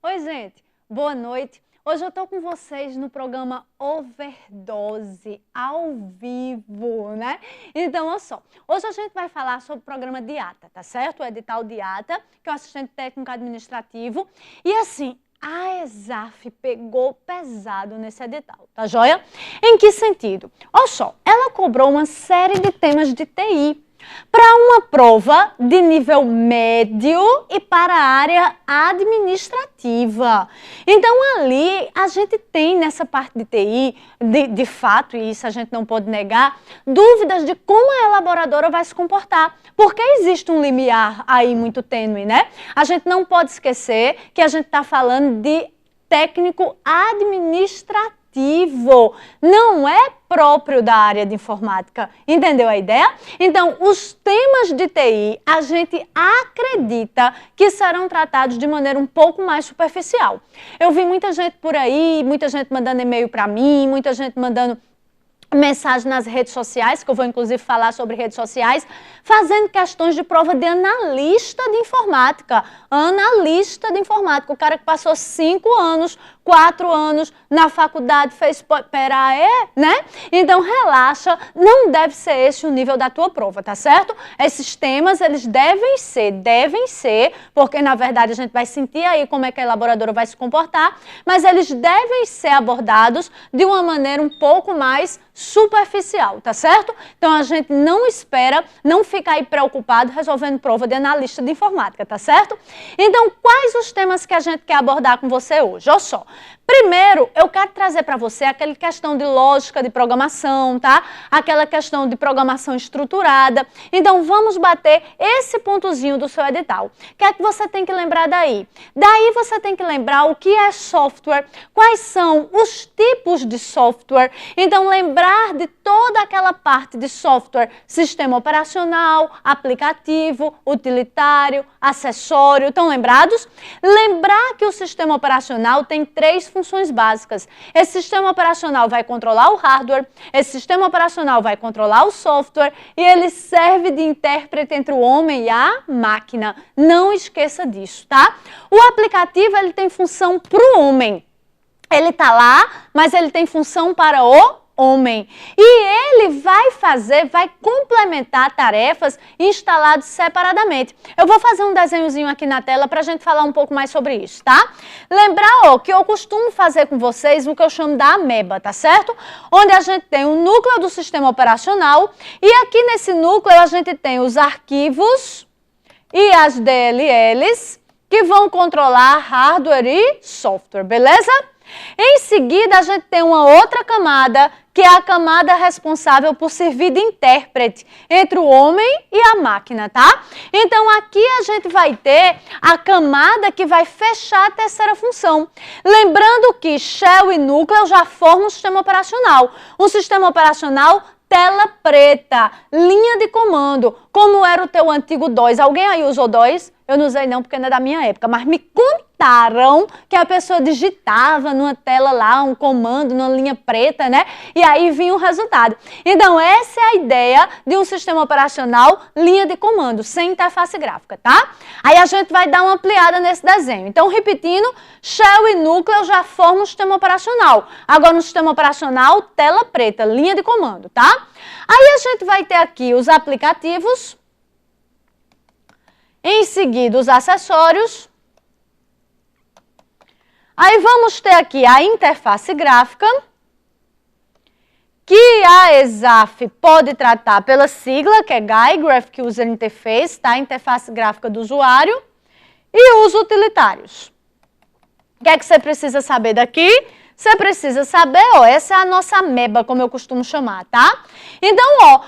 Oi, gente, boa noite. Hoje eu tô com vocês no programa Overdose, ao vivo, né? Então, olha só, hoje a gente vai falar sobre o programa DIATA, tá certo? O edital DIATA, que é o assistente técnico administrativo. E assim, a ESAF pegou pesado nesse edital, tá joia? Em que sentido? Olha só, ela cobrou uma série de temas de TI para uma prova de nível médio e para a área administrativa. Então, ali, a gente tem nessa parte de TI, de fato, e isso a gente não pode negar, dúvidas de como a elaboradora vai se comportar. Porque existe um limiar aí muito tênue, né? A gente não pode esquecer que a gente está falando de técnico administrativo. Não é próprio da área de informática, entendeu a ideia? Então, os temas de TI, a gente acredita que serão tratados de maneira um pouco mais superficial. Eu vi muita gente por aí, muita gente mandando e-mail para mim, muita gente mandando mensagem nas redes sociais, que eu vou inclusive falar sobre redes sociais, fazendo questões de prova de analista de informática. Analista de informática, o cara que passou 5 anos, 4 anos na faculdade, fez peraí, né? Então relaxa, não deve ser esse o nível da tua prova, tá certo? Esses temas, eles devem ser, porque na verdade a gente vai sentir aí como é que a elaboradora vai se comportar, mas eles devem ser abordados de uma maneira um pouco mais superficial, tá certo? Então a gente não espera, não fica aí preocupado resolvendo prova de analista de informática, tá certo? Então quais os temas que a gente quer abordar com você hoje? Olha só. Primeiro, eu quero trazer para você aquela questão de lógica de programação, tá? Aquela questão de programação estruturada. Então, vamos bater esse pontozinho do seu edital. O que é que você tem que lembrar daí? Daí você tem que lembrar o que é software, quais são os tipos de software. Então, lembrar de toda aquela parte de software, sistema operacional, aplicativo, utilitário, acessório. Estão lembrados? Lembrar que o sistema operacional tem 3 funções básicas. Esse sistema operacional vai controlar o hardware, esse sistema operacional vai controlar o software e ele serve de intérprete entre o homem e a máquina. Não esqueça disso, tá? O aplicativo, ele tem função para o homem. Ele tá lá, mas ele tem função para o homem. E ele vai complementar tarefas instaladas separadamente. Eu vou fazer um desenhozinho aqui na tela para a gente falar um pouco mais sobre isso, tá? Lembrar, que eu costumo fazer com vocês o que eu chamo da ameba, tá certo? Onde a gente tem o núcleo do sistema operacional e aqui nesse núcleo a gente tem os arquivos e as DLLs que vão controlar hardware e software, beleza? Em seguida, a gente tem uma outra camada, que é a camada responsável por servir de intérprete entre o homem e a máquina, tá? Então, aqui a gente vai ter a camada que vai fechar a terceira função. Lembrando que shell e núcleo já formam um sistema operacional. Um sistema operacional tela preta, linha de comando, como era o teu antigo DOS. Alguém aí usou DOS? Eu não usei não, porque não é da minha época, mas me contaram que a pessoa digitava numa tela lá, um comando, numa linha preta, né? E aí vinha o resultado. Então, essa é a ideia de um sistema operacional linha de comando, sem interface gráfica, tá? Aí a gente vai dar uma ampliada nesse desenho. Então, repetindo, shell e núcleo já formam um sistema operacional. Agora, no sistema operacional, tela preta, linha de comando, tá? Aí a gente vai ter aqui os aplicativos. Em seguida, os acessórios. Aí vamos ter aqui a interface gráfica, que a ESAF pode tratar pela sigla, que é GUI, Graphic User Interface, tá? Interface gráfica do usuário, e os utilitários. O que é que você precisa saber daqui? Você precisa saber, essa é a nossa ameba, como eu costumo chamar, tá? Então,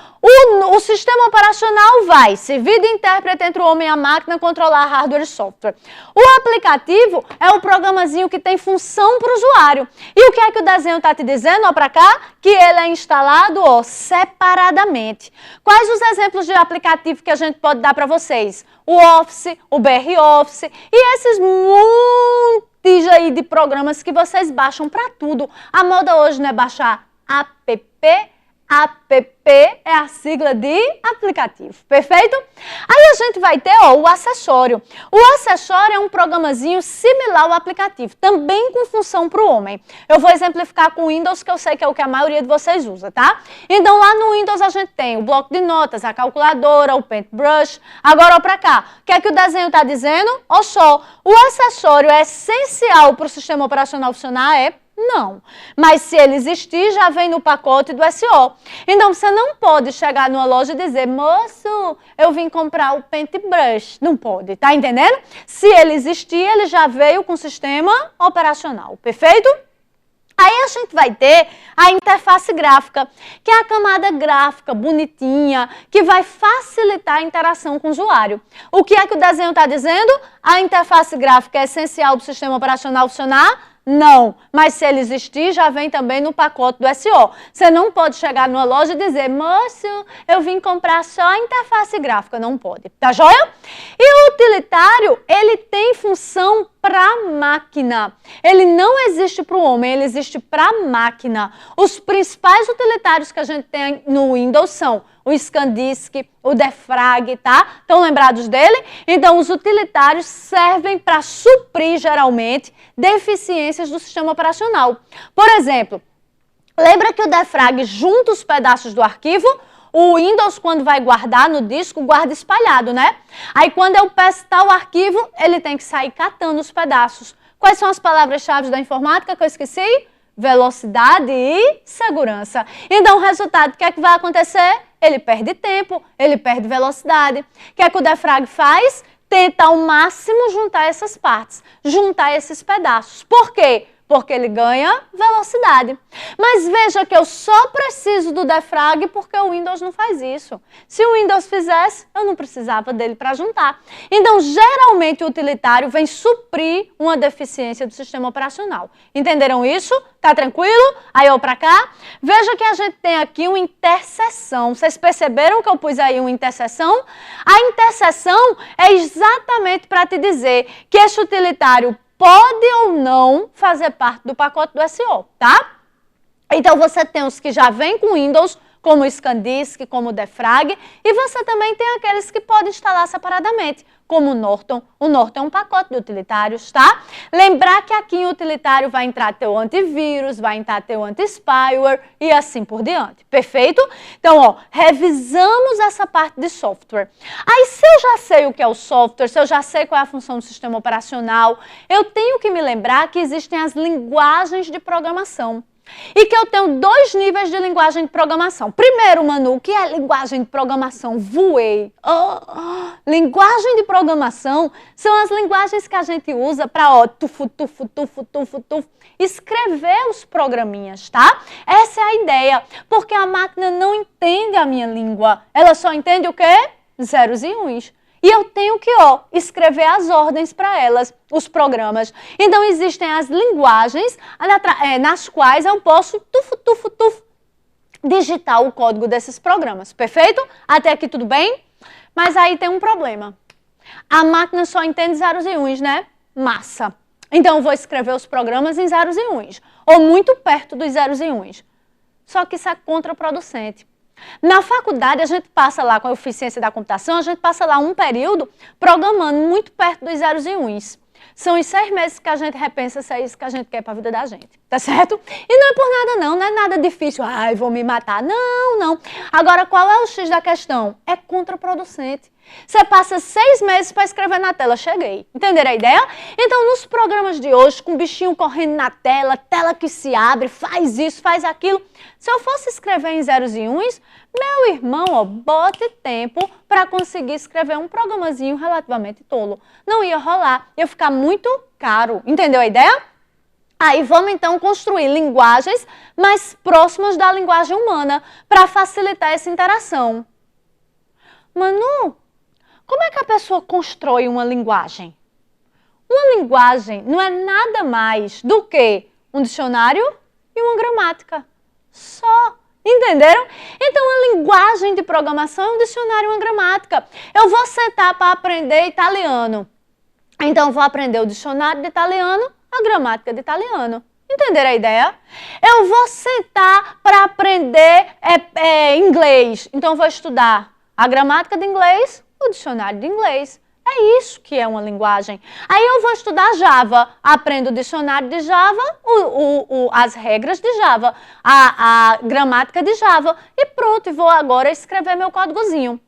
o sistema operacional vai servir de intérprete entre o homem e a máquina, controlar hardware e software. O aplicativo é o programazinho que tem função para o usuário. E o que é que o desenho está te dizendo, para cá? Que ele é instalado, separadamente. Quais os exemplos de aplicativo que a gente pode dar para vocês? O Office, o BR Office e esses montes aí de programas que vocês baixam para tudo. A moda hoje não é baixar app, App é a sigla de aplicativo, perfeito? Aí a gente vai ter o acessório. O acessório é um programazinho similar ao aplicativo, também com função para o homem. Eu vou exemplificar com o Windows, que eu sei que é o que a maioria de vocês usa, tá? Então lá no Windows a gente tem o bloco de notas, a calculadora, o Paintbrush. Agora ó pra cá, o que é que o desenho está dizendo? Ó só, o acessório é essencial para o sistema operacional funcionar? Não, mas se ele existir, já vem no pacote do SO. Então, você não pode chegar numa loja e dizer, moço, eu vim comprar o Paintbrush. Não pode, tá entendendo? Se ele existir, ele já veio com o sistema operacional, perfeito? Aí a gente vai ter a interface gráfica, que é a camada gráfica bonitinha, que vai facilitar a interação com o usuário. O que é que o desenho está dizendo? A interface gráfica é essencial para o sistema operacional funcionar? Não, mas se ele existir, já vem também no pacote do SO. Você não pode chegar numa loja e dizer, moço, eu vim comprar só a interface gráfica. Não pode, tá joia? E o utilitário, ele tem função para a máquina. Ele não existe para o homem, ele existe para a máquina. Os principais utilitários que a gente tem no Windows são o ScanDisk, o Defrag, tá? Estão lembrados dele? Então, os utilitários servem para suprir, geralmente, deficiências do sistema operacional. Por exemplo, lembra que o Defrag junta os pedaços do arquivo? O Windows, quando vai guardar no disco, guarda espalhado, né? Aí, quando eu peço tal arquivo, ele tem que sair catando os pedaços. Quais são as palavras-chave da informática que eu esqueci? Velocidade e segurança. Então, o resultado, o que é que vai acontecer? Ele perde tempo, ele perde velocidade. O que é que o Defrag faz? Tenta ao máximo juntar essas partes, juntar esses pedaços. Por quê? Porque ele ganha velocidade. Mas veja que eu só preciso do Defrag porque o Windows não faz isso. Se o Windows fizesse, eu não precisava dele para juntar. Então, geralmente, o utilitário vem suprir uma deficiência do sistema operacional. Entenderam isso? Tá tranquilo? Aí eu para cá. Veja que a gente tem aqui uma interseção. Vocês perceberam que eu pus aí uma interseção? A interseção é exatamente para te dizer que esse utilitário pode ou não fazer parte do pacote do SO, tá? Então, você tem os que já vêm com Windows, como o ScanDisk, como o Defrag, e você também tem aqueles que podem instalar separadamente, como o Norton. O Norton é um pacote de utilitários, tá? Lembrar que aqui em utilitário vai entrar teu antivírus, vai entrar teu anti-spyware e assim por diante, perfeito? Então, ó, revisamos essa parte de software. Aí, se eu já sei o que é o software, se eu já sei qual é a função do sistema operacional, eu tenho que me lembrar que existem as linguagens de programação. E que eu tenho dois níveis de linguagem de programação. Primeiro, Manu, o que é linguagem de programação? Voei. Linguagem de programação são as linguagens que a gente usa para escrever os programinhas, tá? Essa é a ideia, porque a máquina não entende a minha língua. Ela só entende o quê? Zeros e uns. E eu tenho que, escrever as ordens para elas, os programas. Então, existem as linguagens nas quais eu posso digitar o código desses programas. Perfeito? Até aqui tudo bem? Mas aí tem um problema. A máquina só entende zeros e uns, né? Massa. Então, eu vou escrever os programas em zeros e uns, ou muito perto dos zeros e uns. Só que isso é contraproducente. Na faculdade, a gente passa lá com a eficiência da computação, a gente passa lá um período programando muito perto dos zeros e uns. São os 6 meses que a gente repensa se é isso que a gente quer para a vida da gente, tá certo? E não é por nada não, não é nada difícil, ai, vou me matar. Não, não. Agora, qual é o X da questão? É contraproducente. Você passa 6 meses para escrever na tela, cheguei. Entenderam a ideia? Então, nos programas de hoje, com o bichinho correndo na tela, tela que se abre, faz isso, faz aquilo. Se eu fosse escrever em zeros e uns, meu irmão, bote tempo para conseguir escrever um programazinho relativamente tolo. Não ia rolar, ia ficar muito caro. Entendeu a ideia? Aí vamos então construir linguagens mais próximas da linguagem humana para facilitar essa interação. Manu, como é que a pessoa constrói uma linguagem? Uma linguagem não é nada mais do que um dicionário e uma gramática. Só. Entenderam? Então, a linguagem de programação é um dicionário e uma gramática. Eu vou sentar para aprender italiano. Então, vou aprender o dicionário de italiano, a gramática de italiano. Entenderam a ideia? Eu vou sentar para aprender inglês. Então, eu vou estudar a gramática de inglês, o dicionário de inglês. É isso que é uma linguagem. Aí eu vou estudar Java, aprendo o dicionário de Java, as regras de Java, a gramática de Java e pronto, e vou agora escrever meu códigozinho.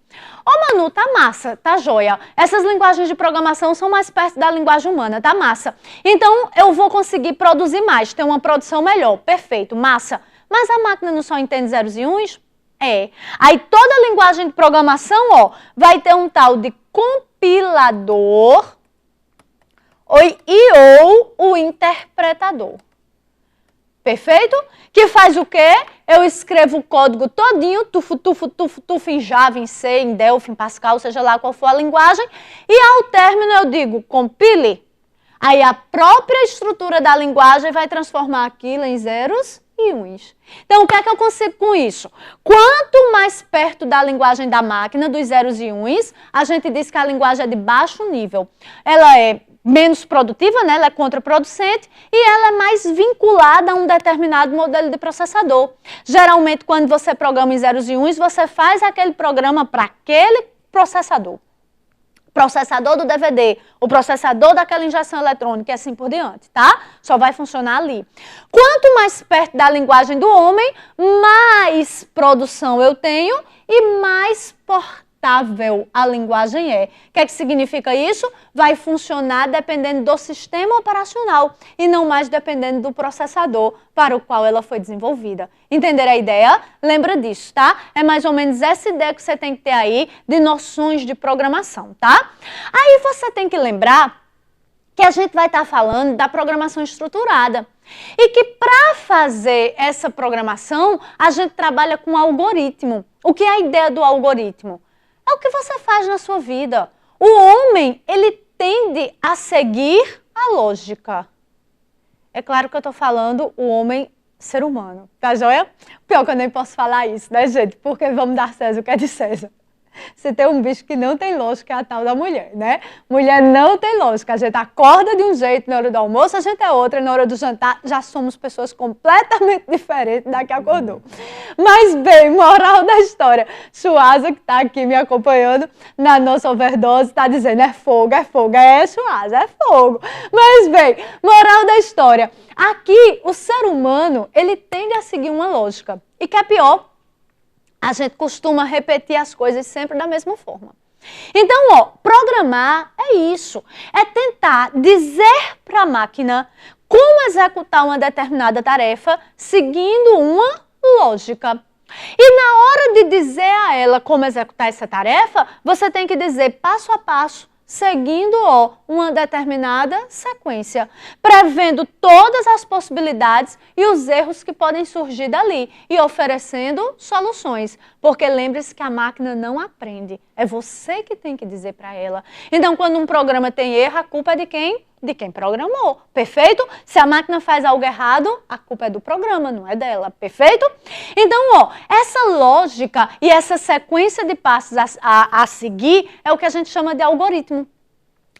Ô Manu, tá massa, tá joia. Essas linguagens de programação são mais perto da linguagem humana, tá massa. Então eu vou conseguir produzir mais, ter uma produção melhor, perfeito, massa. Mas a máquina não só entende zeros e uns? É. Aí toda linguagem de programação, ó, vai ter um tal de compilador ou o interpretador. Perfeito? Que faz o quê? Eu escrevo o código todinho, tufo, em Java, em C, em Delphi, em Pascal, seja lá qual for a linguagem, e ao término eu digo compile. Aí a própria estrutura da linguagem vai transformar aquilo em zeros e uns. Então, o que é que eu consigo com isso? Quanto mais perto da linguagem da máquina, dos zeros e uns, a gente diz que a linguagem é de baixo nível. Ela é menos produtiva, né? Ela é contraproducente e ela é mais vinculada a um determinado modelo de processador. Geralmente, quando você programa em zeros e uns, você faz aquele programa para aquele processador. Processador do DVD, o processador daquela injeção eletrônica e assim por diante, tá? Só vai funcionar ali. Quanto mais perto da linguagem do homem, mais produção eu tenho e mais portátil a linguagem é. O que é que significa isso? Vai funcionar dependendo do sistema operacional e não mais dependendo do processador para o qual ela foi desenvolvida. Entenderam a ideia? Lembra disso, tá? É mais ou menos essa ideia que você tem que ter aí de noções de programação, tá? Aí você tem que lembrar que a gente vai estar falando da programação estruturada. E que para fazer essa programação, a gente trabalha com algoritmo. O que é a ideia do algoritmo? É o que você faz na sua vida. O homem, ele tende a seguir a lógica. É claro que eu estou falando o homem ser humano, tá joia? Pior que eu nem posso falar isso, né, gente? Porque vamos dar César o que é de César. Se tem um bicho que não tem lógica, é a tal da mulher, né? Mulher não tem lógica. A gente acorda de um jeito na hora do almoço, a gente é outra, na hora do jantar já somos pessoas completamente diferentes da que acordou. Mas bem, moral da história. Suasa, que está aqui me acompanhando na nossa overdose, está dizendo é fogo, Suasa, é fogo. Mas bem, moral da história. Aqui, o ser humano, ele tende a seguir uma lógica. E que é pior, a gente costuma repetir as coisas sempre da mesma forma. Então, ó, programar é isso. É tentar dizer para a máquina como executar uma determinada tarefa seguindo uma lógica. E na hora de dizer a ela como executar essa tarefa, você tem que dizer passo a passo, seguindo uma determinada sequência, prevendo todas as possibilidades e os erros que podem surgir dali e oferecendo soluções. Porque lembre-se que a máquina não aprende, é você que tem que dizer para ela. Então, quando um programa tem erro, a culpa é de quem? De quem programou, perfeito? Se a máquina faz algo errado, a culpa é do programa, não é dela, perfeito? Então, essa lógica e essa sequência de passos a seguir é o que a gente chama de algoritmo.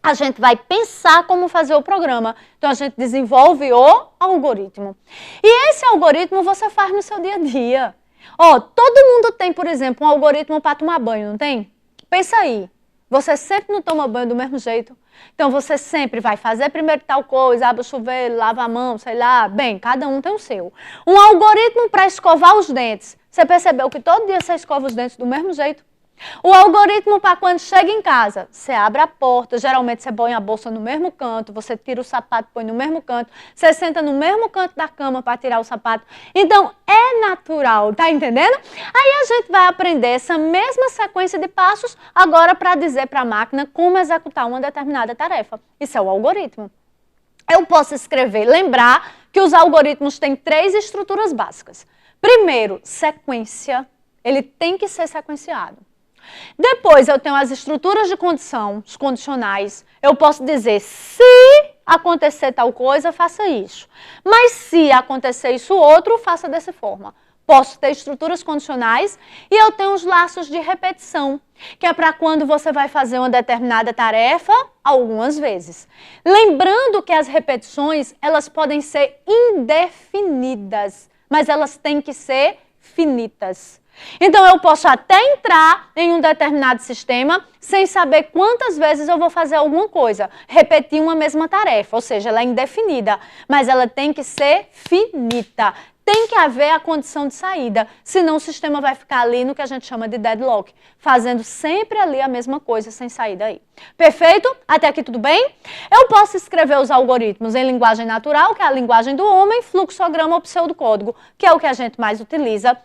A gente vai pensar como fazer o programa, então a gente desenvolve o algoritmo. E esse algoritmo você faz no seu dia a dia. Todo mundo tem, por exemplo, um algoritmo para tomar banho, não tem? Pensa aí, você sempre não toma banho do mesmo jeito. Então, você sempre vai fazer primeiro tal coisa, abre o chuveiro, lava a mão, sei lá. Bem, cada um tem o seu. Um algoritmo para escovar os dentes. Você percebeu que todo dia você escova os dentes do mesmo jeito? O algoritmo para quando chega em casa, você abre a porta, geralmente você põe a bolsa no mesmo canto, você tira o sapato, põe no mesmo canto, você senta no mesmo canto da cama para tirar o sapato. Então, é natural, tá entendendo? Aí a gente vai aprender essa mesma sequência de passos agora para dizer para a máquina como executar uma determinada tarefa. Isso é o algoritmo. Eu posso escrever, lembrar que os algoritmos têm 3 estruturas básicas. Primeiro, sequência, ele tem que ser sequenciado. Depois eu tenho as estruturas de condição, os condicionais. Eu posso dizer, se acontecer tal coisa, faça isso. Mas se acontecer isso outro, faça dessa forma. Posso ter estruturas condicionais e eu tenho os laços de repetição, que é para quando você vai fazer uma determinada tarefa algumas vezes. Lembrando que as repetições, elas podem ser indefinidas, mas elas têm que ser finitas. Então, eu posso até entrar em um determinado sistema sem saber quantas vezes eu vou fazer alguma coisa, repetir uma mesma tarefa, ou seja, ela é indefinida, mas ela tem que ser finita. Tem que haver a condição de saída, senão o sistema vai ficar ali no que a gente chama de deadlock, fazendo sempre ali a mesma coisa sem sair daí. Perfeito? Até aqui tudo bem? Eu posso escrever os algoritmos em linguagem natural, que é a linguagem do homem, fluxograma ou pseudocódigo, que é o que a gente mais utiliza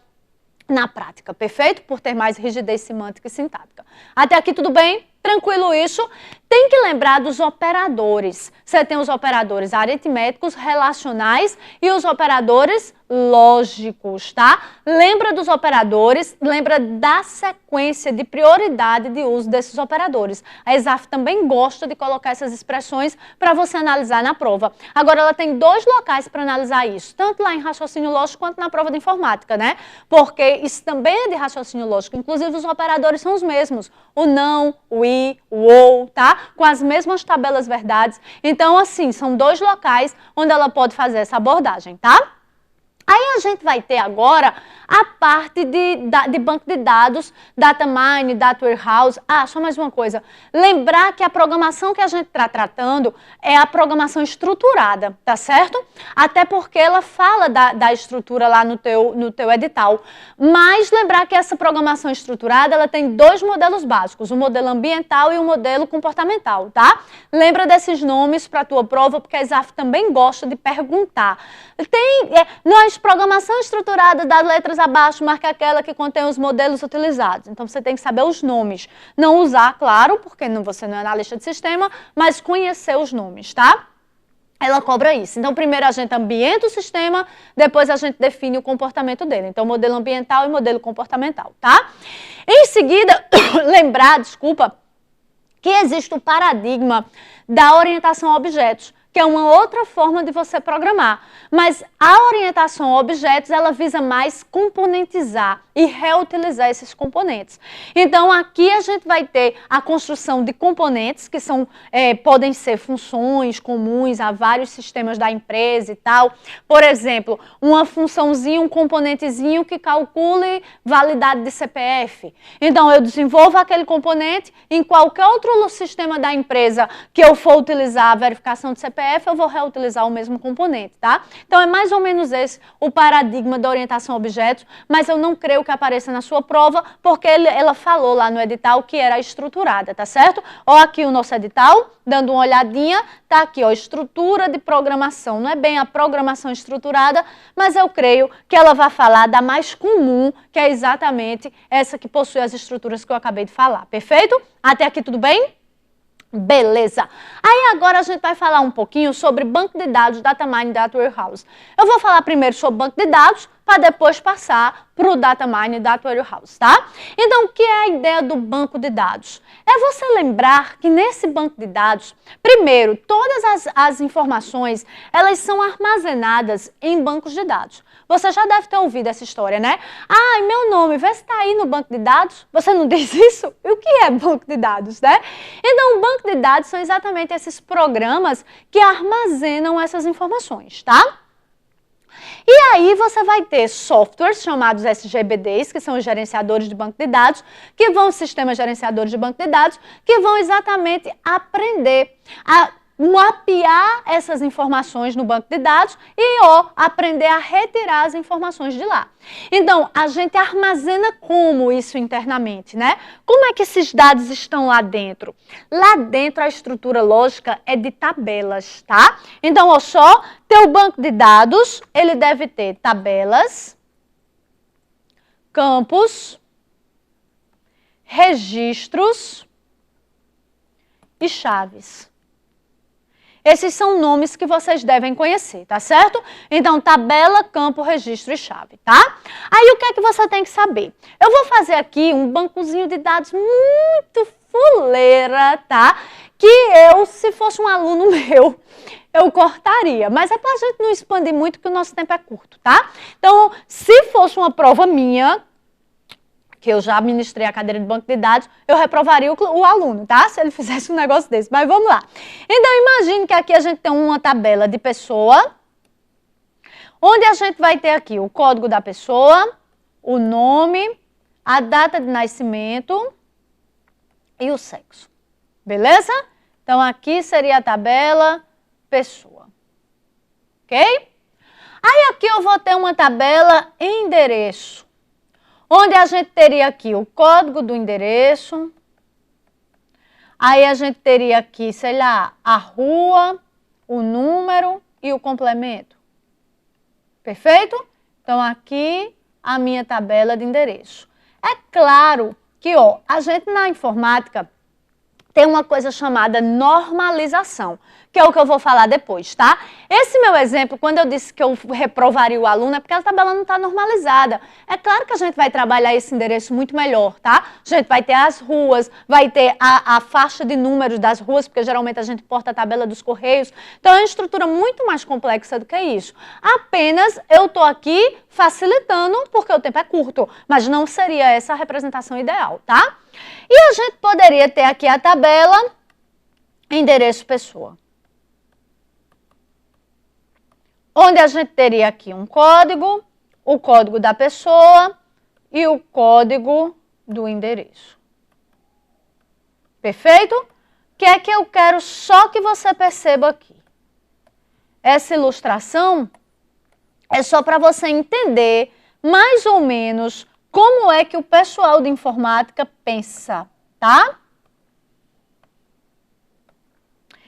na prática, perfeito? Por ter mais rigidez semântica e sintática. Até aqui tudo bem? Tranquilo isso? Tem que lembrar dos operadores. Você tem os operadores aritméticos, relacionais e os operadores lógicos, tá? Lembra dos operadores, lembra da sequência de prioridade de uso desses operadores. A ESAF também gosta de colocar essas expressões para você analisar na prova. Agora, ela tem dois locais para analisar isso, tanto lá em raciocínio lógico quanto na prova de informática, né? Porque isso também é de raciocínio lógico. Inclusive, os operadores são os mesmos. O não, o i, o ou, tá? Com as mesmas tabelas verdades. Então, assim, são dois locais onde ela pode fazer essa abordagem, tá? Aí a gente vai ter agora a parte de banco de dados, data mine, data warehouse. Ah, só mais uma coisa. Lembrar que a programação que a gente está tratando é a programação estruturada, tá certo? Até porque ela fala da estrutura lá no teu edital. Mas lembrar que essa programação estruturada, ela tem dois modelos básicos, o modelo ambiental e o modelo comportamental, tá? Lembra desses nomes para a tua prova, porque a ESAF também gosta de perguntar. Nós, programação estruturada das letras abaixo, marca aquela que contém os modelos utilizados. Então, você tem que saber os nomes. Não usar, claro, porque você não é analista de sistema, mas conhecer os nomes, tá? Ela cobra isso. Então, primeiro a gente ambienta o sistema, depois a gente define o comportamento dele. Então, modelo ambiental e modelo comportamental, tá? Em seguida, que existe o paradigma da orientação a objetos, que é uma outra forma de você programar. Mas a orientação a objetos, ela visa mais componentizar e reutilizar esses componentes. Então, aqui a gente vai ter a construção de componentes, que podem ser funções comuns a vários sistemas da empresa e tal. Por exemplo, uma funçãozinha, um componentezinho que calcule validade de CPF. Então, eu desenvolvo aquele componente, em qualquer outro sistema da empresa que eu for utilizar a verificação de CPF, eu vou reutilizar o mesmo componente, tá? Então, é mais ou menos esse o paradigma da orientação a objetos, mas eu não creio que apareça na sua prova, porque ela falou lá no edital que era estruturada, tá certo? Ó, aqui o nosso edital, dando uma olhadinha, tá aqui, ó, estrutura de programação. Não é bem a programação estruturada, mas eu creio que ela vai falar da mais comum, que é exatamente essa que possui as estruturas que eu acabei de falar, perfeito? Até aqui tudo bem? Beleza. Aí agora a gente vai falar um pouquinho sobre banco de dados, data mine e data warehouse. Eu vou falar primeiro sobre banco de dados, para depois passar para o data mine e data warehouse, tá? Então, o que é a ideia do banco de dados? É você lembrar que nesse banco de dados, primeiro, todas as informações, elas são armazenadas em bancos de dados. Você já deve ter ouvido essa história, né? Ah, meu nome, vê se está aí no banco de dados. Você não diz isso? E o que é banco de dados, né? Então, o banco de dados são exatamente esses programas que armazenam essas informações, tá? E aí você vai ter softwares chamados SGBDs, que são os gerenciadores de banco de dados, que vão, sistemas gerenciadores de banco de dados, que vão exatamente aprender a mapear essas informações no banco de dados e aprender a retirar as informações de lá. Então, a gente armazena como isso internamente, né? Como é que esses dados estão lá dentro? Lá dentro a estrutura lógica é de tabelas, tá? Então, ó só, teu banco de dados, ele deve ter tabelas, campos, registros e chaves. Esses são nomes que vocês devem conhecer, tá certo? Então, tabela, campo, registro e chave, tá? Aí, o que é que você tem que saber? Eu vou fazer aqui um bancozinho de dados muito fuleira, tá? Que que eu, se fosse um aluno meu, eu cortaria. Mas é pra gente não expandir muito, que o nosso tempo é curto, tá? Então, se fosse uma prova minha, que eu já ministrei a cadeira de banco de dados, eu reprovaria o aluno, tá? Se ele fizesse um negócio desse. Mas vamos lá. Então, imagine que aqui a gente tem uma tabela de pessoa, onde a gente vai ter aqui o código da pessoa, o nome, a data de nascimento e o sexo. Beleza? Então, aqui seria a tabela pessoa. Ok? Aí, aqui eu vou ter uma tabela endereço, onde a gente teria aqui o código do endereço. Aí, a gente teria aqui, sei lá, a rua, o número e o complemento. Perfeito? Então, aqui a minha tabela de endereço. É claro que, ó, a gente na informática tem uma coisa chamada normalização, que é o que eu vou falar depois, tá? Esse meu exemplo, quando eu disse que eu reprovaria o aluno, é porque a tabela não está normalizada. É claro que a gente vai trabalhar esse endereço muito melhor, tá? A gente vai ter as ruas, vai ter a faixa de números das ruas, porque geralmente a gente porta a tabela dos correios. Então, é uma estrutura muito mais complexa do que isso. Apenas eu estou aqui facilitando, porque o tempo é curto, mas não seria essa a representação ideal, tá? E a gente poderia ter aqui a tabela endereço pessoa, onde a gente teria aqui um código, o código da pessoa e o código do endereço. Perfeito? O que é que eu quero só que você perceba aqui? Essa ilustração é só para você entender mais ou menos como é que o pessoal de informática pensa, tá?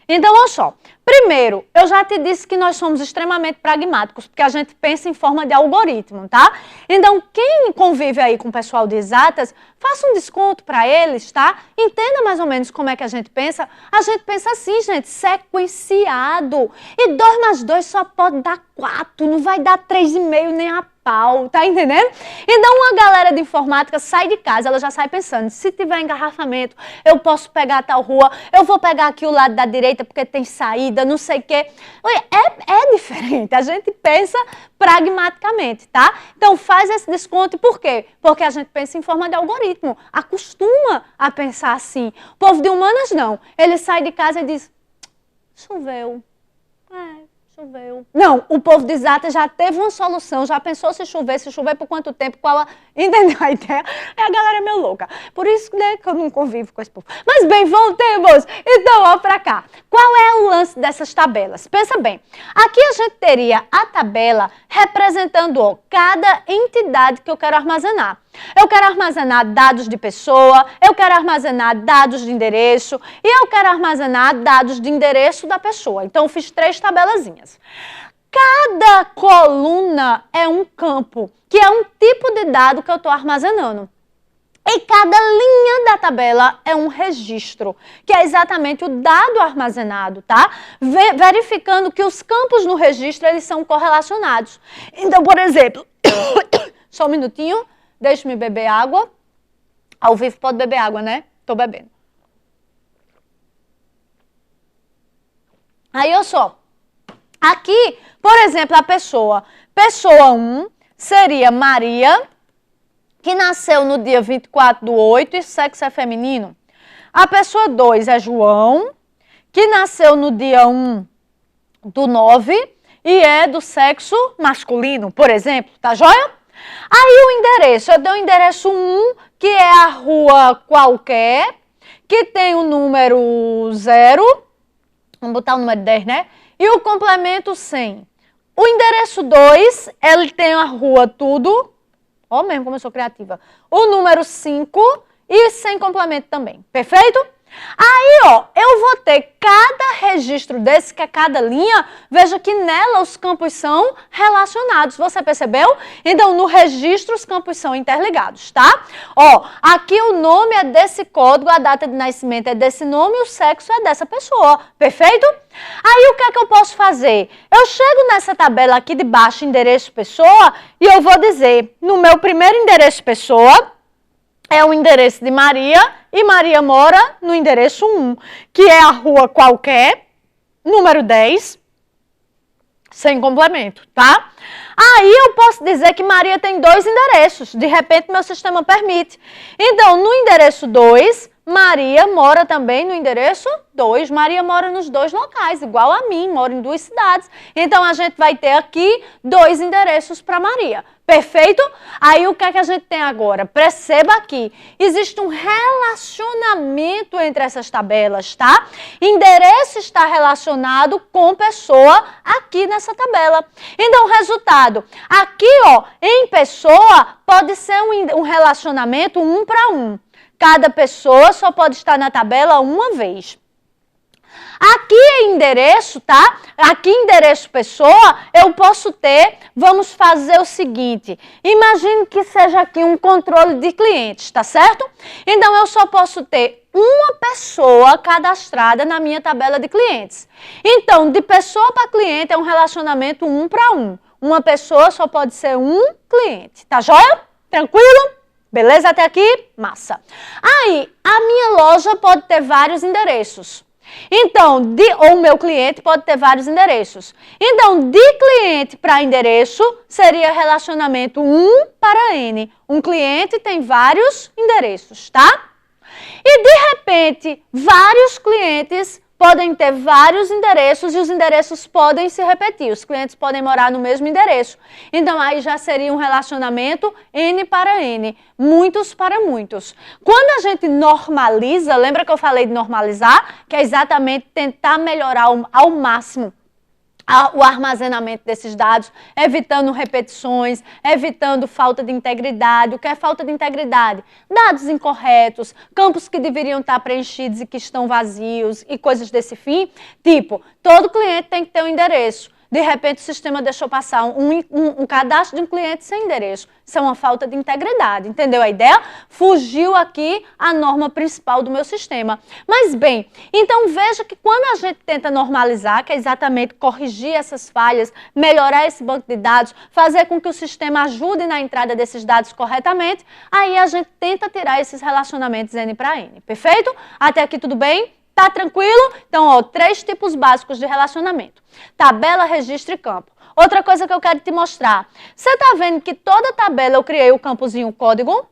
Então, olha só. Primeiro, eu já te disse que nós somos extremamente pragmáticos, porque a gente pensa em forma de algoritmo, tá? Então, quem convive aí com o pessoal de exatas, faça um desconto para eles, tá? Entenda mais ou menos como é que a gente pensa. A gente pensa assim, gente, sequenciado. E 2 mais 2 só pode dar 4, não vai dar 3,5 nem a pau, tá entendendo? Então, uma galera de informática sai de casa, ela já sai pensando, se tiver engarrafamento, eu posso pegar tal rua, eu vou pegar aqui o lado da direita porque tem saída, não sei o quê. É diferente, a gente pensa pragmaticamente, tá? Então, faz esse desconto, por quê? Porque a gente pensa em forma de algoritmo, acostuma a pensar assim. O povo de humanas não, ele sai de casa e diz, choveu, choveu. Não, o povo de exata já teve uma solução, já pensou se chover por quanto tempo, qual a... Entendeu a ideia? A galera é meio louca. Por isso, né, que eu não convivo com esse povo. Mas bem, voltemos. Então, ó pra cá. Qual é o lance dessas tabelas? Pensa bem. Aqui a gente teria a tabela representando, ó, cada entidade que eu quero armazenar. Eu quero armazenar dados de pessoa, eu quero armazenar dados de endereço e eu quero armazenar dados de endereço da pessoa. Então, eu fiz 3 tabelazinhas. Cada coluna é um campo, que é um tipo de dado que eu estou armazenando. E cada linha da tabela é um registro, que é exatamente o dado armazenado, tá? Verificando que os campos no registro, eles são correlacionados. Então, por exemplo, só um minutinho, deixa-me beber água. Ao vivo pode beber água, né? Tô bebendo. Aí, olha só. Aqui, por exemplo, a pessoa. Pessoa 1 seria Maria, que nasceu no dia 24/8 e sexo é feminino. A pessoa 2 é João, que nasceu no dia 1/9 e é do sexo masculino, por exemplo, tá joia? Aí o endereço, eu dei o endereço 1, que é a rua qualquer, que tem o número 0, vamos botar o número 10, né? E o complemento 100. O endereço 2, ele tem a rua tudo, ó mesmo como eu sou criativa, o número 5 e sem complemento também, perfeito? Aí, ó, eu vou ter cada registro desse, que é cada linha, veja que nela os campos são relacionados, você percebeu? Então, no registro os campos são interligados, tá? Ó, aqui o nome é desse código, a data de nascimento é desse nome e o sexo é dessa pessoa, perfeito? Aí, o que é que eu posso fazer? Eu chego nessa tabela aqui de baixo, endereço pessoa, e eu vou dizer, no meu primeiro endereço pessoa, é o endereço de Maria e Maria mora no endereço 1, que é a rua qualquer, número 10, sem complemento, tá? Aí eu posso dizer que Maria tem 2 endereços, de repente meu sistema permite. Então, no endereço 2, Maria mora também no endereço 2. Maria mora nos 2 locais, igual a mim, mora em 2 cidades. Então, a gente vai ter aqui 2 endereços para Maria. Perfeito? Aí, o que é que a gente tem agora? Perceba aqui, existe um relacionamento entre essas tabelas, tá? Endereço está relacionado com pessoa aqui nessa tabela. Então, resultado, aqui, ó, em pessoa, pode ser um relacionamento 1 para 1. Cada pessoa só pode estar na tabela uma vez. Aqui é endereço, tá? Aqui endereço pessoa, eu posso ter, vamos fazer o seguinte, imagine que seja aqui um controle de clientes, tá certo? Então, eu só posso ter uma pessoa cadastrada na minha tabela de clientes. Então, de pessoa para cliente é um relacionamento 1 para 1. Uma pessoa só pode ser um cliente, tá joia? Tranquilo? Beleza até aqui? Massa. Aí, a minha loja pode ter vários endereços. Então, ou o meu cliente pode ter vários endereços. Então, de cliente para endereço, seria relacionamento 1 para N. Um cliente tem vários endereços, tá? E, de repente, vários clientes podem ter vários endereços e os endereços podem se repetir. Os clientes podem morar no mesmo endereço. Então, aí já seria um relacionamento N para N. Muitos para muitos. Quando a gente normaliza, lembra que eu falei de normalizar? Que é exatamente tentar melhorar ao máximo o armazenamento desses dados, evitando repetições, evitando falta de integridade. O que é falta de integridade? Dados incorretos, campos que deveriam estar preenchidos e que estão vazios e coisas desse fim. Tipo, todo cliente tem que ter um endereço. De repente, o sistema deixou passar um cadastro de um cliente sem endereço. Isso é uma falta de integridade, entendeu a ideia? Fugiu aqui a norma principal do meu sistema. Mas bem, então veja que quando a gente tenta normalizar, que é exatamente corrigir essas falhas, melhorar esse banco de dados, fazer com que o sistema ajude na entrada desses dados corretamente, aí a gente tenta tirar esses relacionamentos N para N. Perfeito? Até aqui tudo bem? Tá tranquilo? Então, ó, 3 tipos básicos de relacionamento. Tabela, registro e campo. Outra coisa que eu quero te mostrar. Você tá vendo que toda tabela eu criei o campozinho código?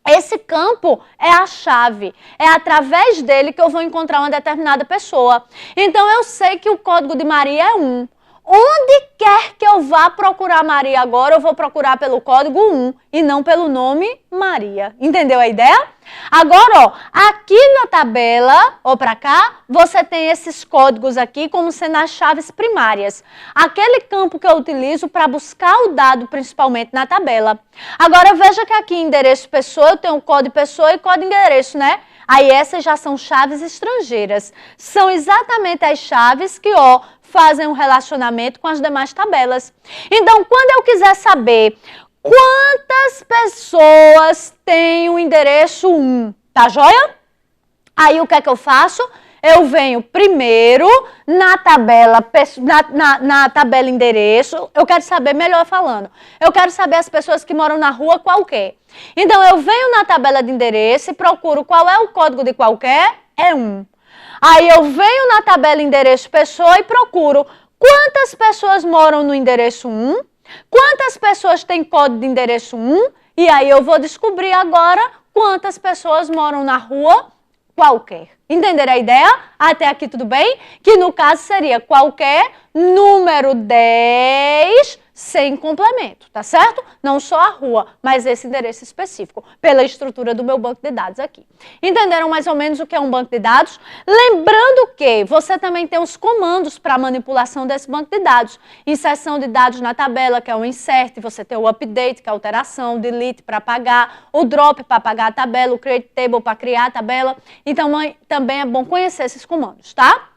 Esse campo é a chave. É através dele que eu vou encontrar uma determinada pessoa. Então, eu sei que o código de Maria é 1. Onde quer que eu vá procurar Maria agora, eu vou procurar pelo código 1 e não pelo nome Maria. Entendeu a ideia? Agora, ó, aqui na tabela, ou para cá, você tem esses códigos aqui como sendo as chaves primárias. Aquele campo que eu utilizo para buscar o dado principalmente na tabela. Agora, veja que aqui em endereço pessoa, eu tenho um código pessoa e código endereço, né? Aí essas já são chaves estrangeiras. São exatamente as chaves que, ó, fazem um relacionamento com as demais tabelas. Então, quando eu quiser saber quantas pessoas têm o endereço 1, tá joia? Aí o que é que eu faço? Eu venho primeiro na tabela, na tabela endereço, eu quero saber, melhor falando, eu quero saber as pessoas que moram na rua qualquer. Então, eu venho na tabela de endereço e procuro qual é o código de qualquer, é 1. Aí eu venho na tabela endereço pessoa e procuro quantas pessoas moram no endereço 1, quantas pessoas têm código de endereço 1, e aí eu vou descobrir agora quantas pessoas moram na rua qualquer. Entenderam a ideia? Até aqui tudo bem? Que no caso seria qualquer número 10 sem complemento, tá certo? Não só a rua, mas esse endereço específico, pela estrutura do meu banco de dados aqui. Entenderam mais ou menos o que é um banco de dados? Lembrando que você também tem os comandos para manipulação desse banco de dados. Inserção de dados na tabela, que é o insert, você tem o update, que é a alteração, o delete para apagar, o drop para apagar a tabela, o create table para criar a tabela. Então, também é bom conhecer esses comandos, tá?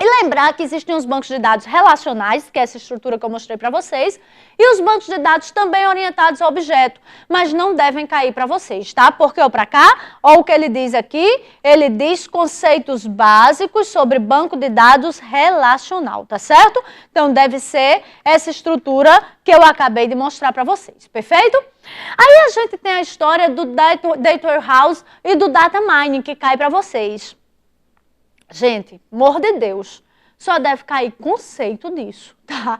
E lembrar que existem os bancos de dados relacionais, que é essa estrutura que eu mostrei para vocês, e os bancos de dados também orientados a objeto, mas não devem cair para vocês, tá? Porque ou para cá, ou o que ele diz aqui, ele diz conceitos básicos sobre banco de dados relacional, tá certo? Então deve ser essa estrutura que eu acabei de mostrar para vocês, perfeito? Aí a gente tem a história do Data Warehouse e do Data Mining, que cai para vocês. Gente, amor de Deus, só deve cair conceito disso, tá?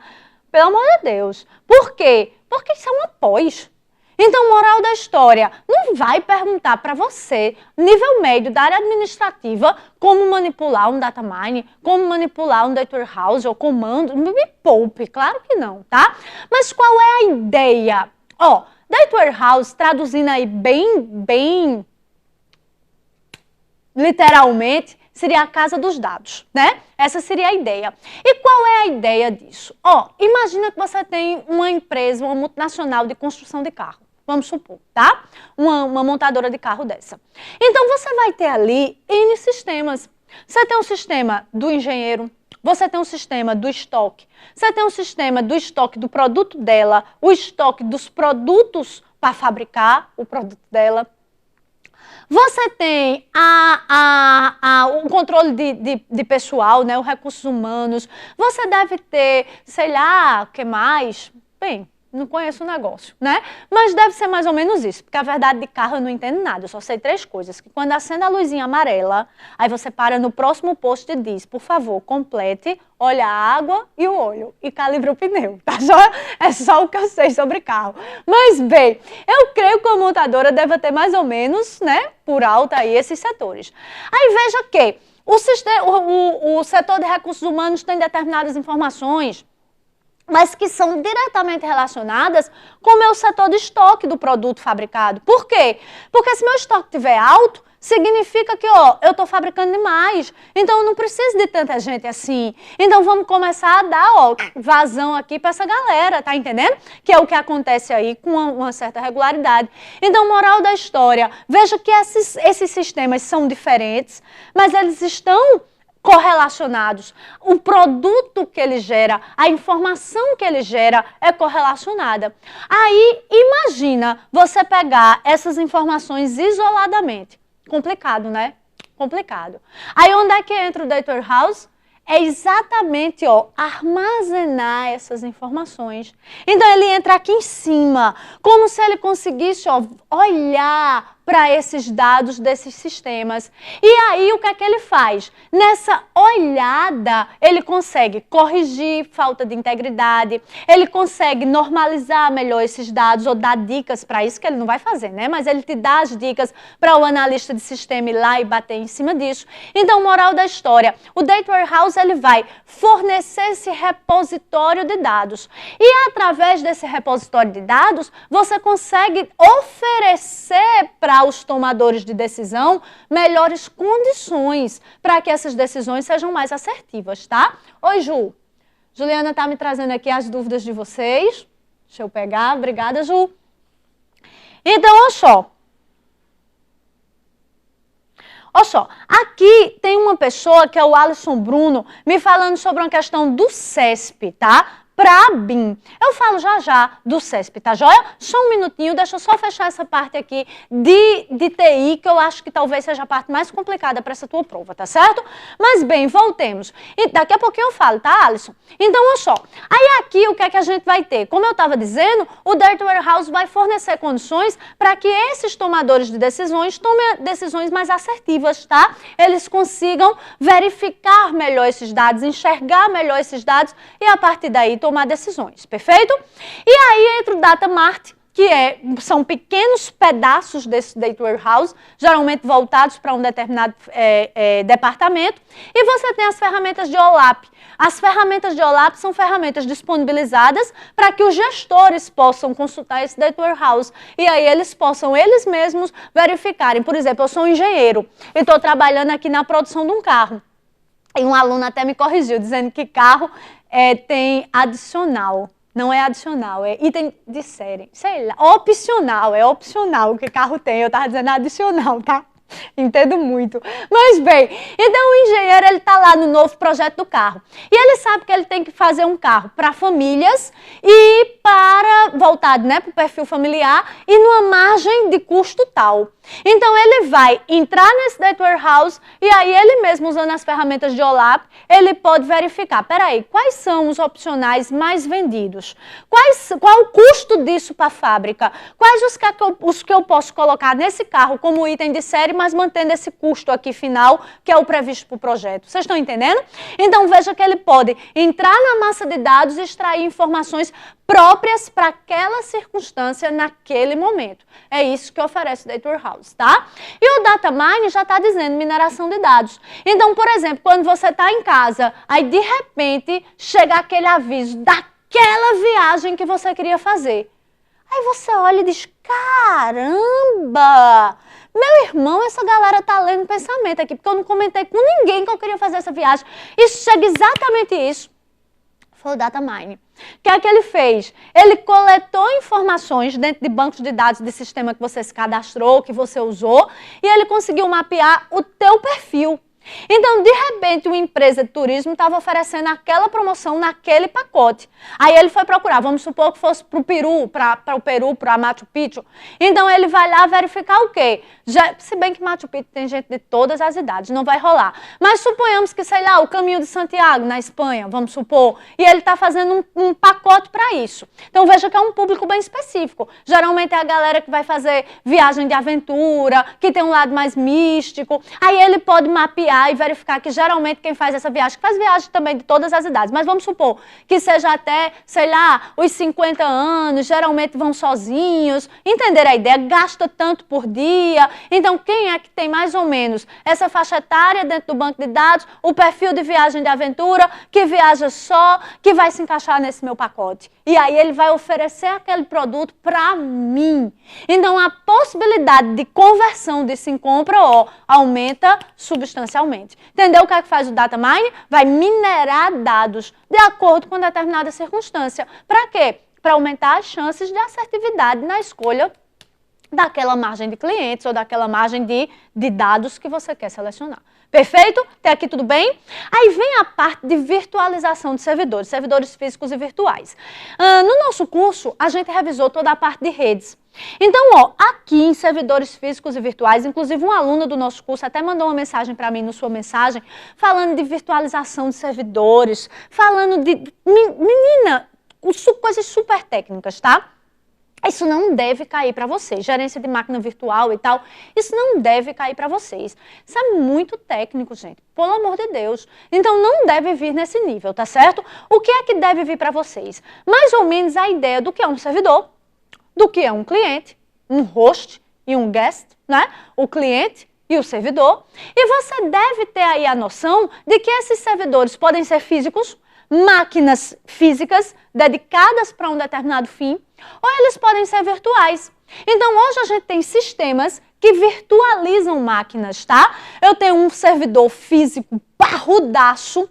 Pelo amor de Deus. Por quê? Porque isso é uma pós. Então, moral da história, não vai perguntar para você, nível médio da área administrativa, como manipular um data mine, como manipular um data warehouse ou comando. Me poupe, claro que não, tá? Mas qual é a ideia? Ó, data warehouse, traduzindo aí bem literalmente, seria a casa dos dados, né? Essa seria a ideia. E qual é a ideia disso? Ó, imagina que você tem uma empresa, uma multinacional de construção de carro, vamos supor, tá? Uma montadora de carro dessa. Então, você vai ter ali N sistemas. Você tem um sistema do engenheiro, você tem um sistema do estoque, você tem um sistema do estoque do produto dela, o estoque dos produtos para fabricar o produto dela. Você tem o controle de pessoal, né, os recursos humanos. Você deve ter, sei lá, o que mais? Bem, não conheço o negócio, né? Mas deve ser mais ou menos isso, porque a verdade de carro eu não entendo nada. Eu só sei 3 coisas. Que quando acende a luzinha amarela, aí você para no próximo posto e diz, por favor, complete, olha a água e o óleo e calibre o pneu, tá? É só o que eu sei sobre carro. Mas, bem, eu creio que a montadora deve ter mais ou menos, né, por alto aí esses setores. Aí veja que o setor de recursos humanos tem determinadas informações, mas que são diretamente relacionadas com o meu setor de estoque do produto fabricado. Por quê? Porque se meu estoque estiver alto, significa que, ó, eu estou fabricando demais. Então, eu não preciso de tanta gente assim. Então, vamos começar a dar, ó, vazão aqui para essa galera, tá entendendo? Que é o que acontece aí com uma certa regularidade. Então, moral da história, veja que esses sistemas são diferentes, mas eles estão correlacionados. O produto que ele gera, a informação que ele gera é correlacionada. Aí, imagina você pegar essas informações isoladamente. Complicado, né? Complicado. Aí, onde é que entra o Data Warehouse? É exatamente, ó, armazenar essas informações. Então, ele entra aqui em cima, como se ele conseguisse, ó, olhar para esses dados desses sistemas. E aí, o que é que ele faz? Nessa olhada, ele consegue corrigir falta de integridade, ele consegue normalizar melhor esses dados ou dar dicas para isso, que ele não vai fazer, né? Mas ele te dá as dicas para o analista de sistema ir lá e bater em cima disso. Então, moral da história, o Data Warehouse, ele vai fornecer esse repositório de dados. E através desse repositório de dados, você consegue oferecer para os tomadores de decisão melhores condições para que essas decisões sejam mais assertivas, tá? Oi, Ju. Juliana está me trazendo aqui as dúvidas de vocês. Deixa eu pegar. Obrigada, Ju. Então, olha só. Olha só, aqui tem uma pessoa que é o Alisson Bruno me falando sobre uma questão do CESP, tá? Para a BIM. Eu falo já do CESP, tá joia? Só um minutinho, deixa eu só fechar essa parte aqui de TI, que eu acho que talvez seja a parte mais complicada para essa tua prova, tá certo? Mas bem, voltemos. E daqui a pouquinho eu falo, tá, Alisson? Então, olha só. Aí aqui, o que é que a gente vai ter? Como eu estava dizendo, o Data Warehouse vai fornecer condições para que esses tomadores de decisões tomem decisões mais assertivas, tá? Eles consigam verificar melhor esses dados, enxergar melhor esses dados e, a partir daí, tomar decisões, perfeito? E aí entra o Data Mart, que são pequenos pedaços desse Data Warehouse, geralmente voltados para um determinado departamento, e você tem as ferramentas de OLAP. As ferramentas de OLAP são ferramentas disponibilizadas para que os gestores possam consultar esse Data Warehouse, e aí eles possam, eles mesmos, verificarem. Por exemplo, eu sou um engenheiro e estou trabalhando aqui na produção de um carro. E um aluno até me corrigiu, dizendo que carro tem adicional. Não é adicional, é item de série. Sei lá, opcional, é opcional o que carro tem. Eu estava dizendo adicional, tá? Entendo muito. Mas bem, então o engenheiro ele está lá no novo projeto do carro. E ele sabe que ele tem que fazer um carro para famílias e para voltado, né, para o perfil familiar e numa margem de custo tal. Então ele vai entrar nesse Data Warehouse e aí ele mesmo usando as ferramentas de OLAP, ele pode verificar, peraí, quais são os opcionais mais vendidos? Qual o custo disso para a fábrica? Quais os que eu posso colocar nesse carro como item de série, mas mantendo esse custo aqui final, que é o previsto para o projeto. Vocês estão entendendo? Então veja que ele pode entrar na massa de dados e extrair informações próprias para aquela circunstância naquele momento. É isso que oferece o Data Warehouse, tá? E o Data Mine já está dizendo mineração de dados. Então, por exemplo, quando você está em casa, aí de repente chega aquele aviso daquela viagem que você queria fazer. Aí você olha e diz, caramba, meu irmão, essa galera tá lendo pensamento aqui, porque eu não comentei com ninguém que eu queria fazer essa viagem. Isso chega exatamente isso. Foi o Data Mine. O que é que ele fez? Ele coletou informações dentro de bancos de dados de sistema que você se cadastrou, que você usou, e ele conseguiu mapear o teu perfil. Então, de repente, uma empresa de turismo estava oferecendo aquela promoção naquele pacote. Aí ele foi procurar, vamos supor que fosse para o Peru, para Machu Picchu. Então, ele vai lá verificar o quê? Se bem que Machu Picchu tem gente de todas as idades, não vai rolar. Mas suponhamos que, sei lá, o Caminho de Santiago, na Espanha, vamos supor, e ele está fazendo um pacote para isso. Então, veja que é um público bem específico. Geralmente é a galera que vai fazer viagem de aventura, que tem um lado mais místico. Aí ele pode mapear e verificar que geralmente quem faz essa viagem, que faz viagem também de todas as idades, mas vamos supor que seja até, sei lá, os 50 anos, geralmente vão sozinhos, entender a ideia, gasta tanto por dia, então quem é que tem mais ou menos essa faixa etária dentro do banco de dados, o perfil de viagem de aventura, que viaja só, que vai se encaixar nesse meu pacote. E aí ele vai oferecer aquele produto para mim. Então a possibilidade de conversão desse em compra, ó, aumenta substancialmente. Entendeu o que é que faz o Data Mine? Vai minerar dados de acordo com determinada circunstância. Para quê? Para aumentar as chances de assertividade na escolha daquela margem de clientes ou daquela margem de dados que você quer selecionar. Perfeito? Até aqui tudo bem? Aí vem a parte de virtualização de servidores físicos e virtuais. No nosso curso, a gente revisou toda a parte de redes. Então, ó, aqui em servidores físicos e virtuais, inclusive um aluno do nosso curso até mandou uma mensagem para mim, na sua mensagem, falando de virtualização de servidores, falando de... Menina, coisas super técnicas, tá? Isso não deve cair para vocês. Gerência de máquina virtual e tal, isso não deve cair para vocês. Isso é muito técnico, gente. Pelo amor de Deus. Então, não deve vir nesse nível, tá certo? O que é que deve vir para vocês? Mais ou menos a ideia do que é um servidor, do que é um cliente, um host e um guest, né? O cliente e o servidor. E você deve ter aí a noção de que esses servidores podem ser físicos, máquinas físicas dedicadas para um determinado fim, ou eles podem ser virtuais. Então, hoje a gente tem sistemas que virtualizam máquinas, tá? Eu tenho um servidor físico parrudaço,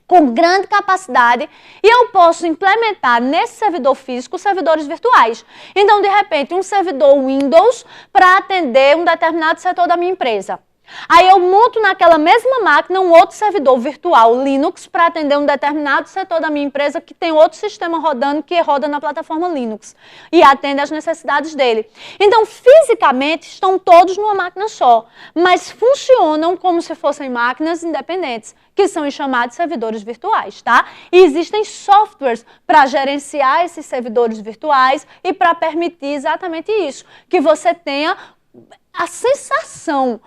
com grande capacidade, e eu posso implementar nesse servidor físico servidores virtuais. Então, de repente, um servidor Windows para atender um determinado setor da minha empresa. Aí eu monto naquela mesma máquina um outro servidor virtual Linux para atender um determinado setor da minha empresa que tem outro sistema rodando que roda na plataforma Linux e atende às necessidades dele. Então, fisicamente, estão todos numa máquina só, mas funcionam como se fossem máquinas independentes, que são os chamados servidores virtuais, tá? E existem softwares para gerenciar esses servidores virtuais e para permitir exatamente isso, que você tenha a sensação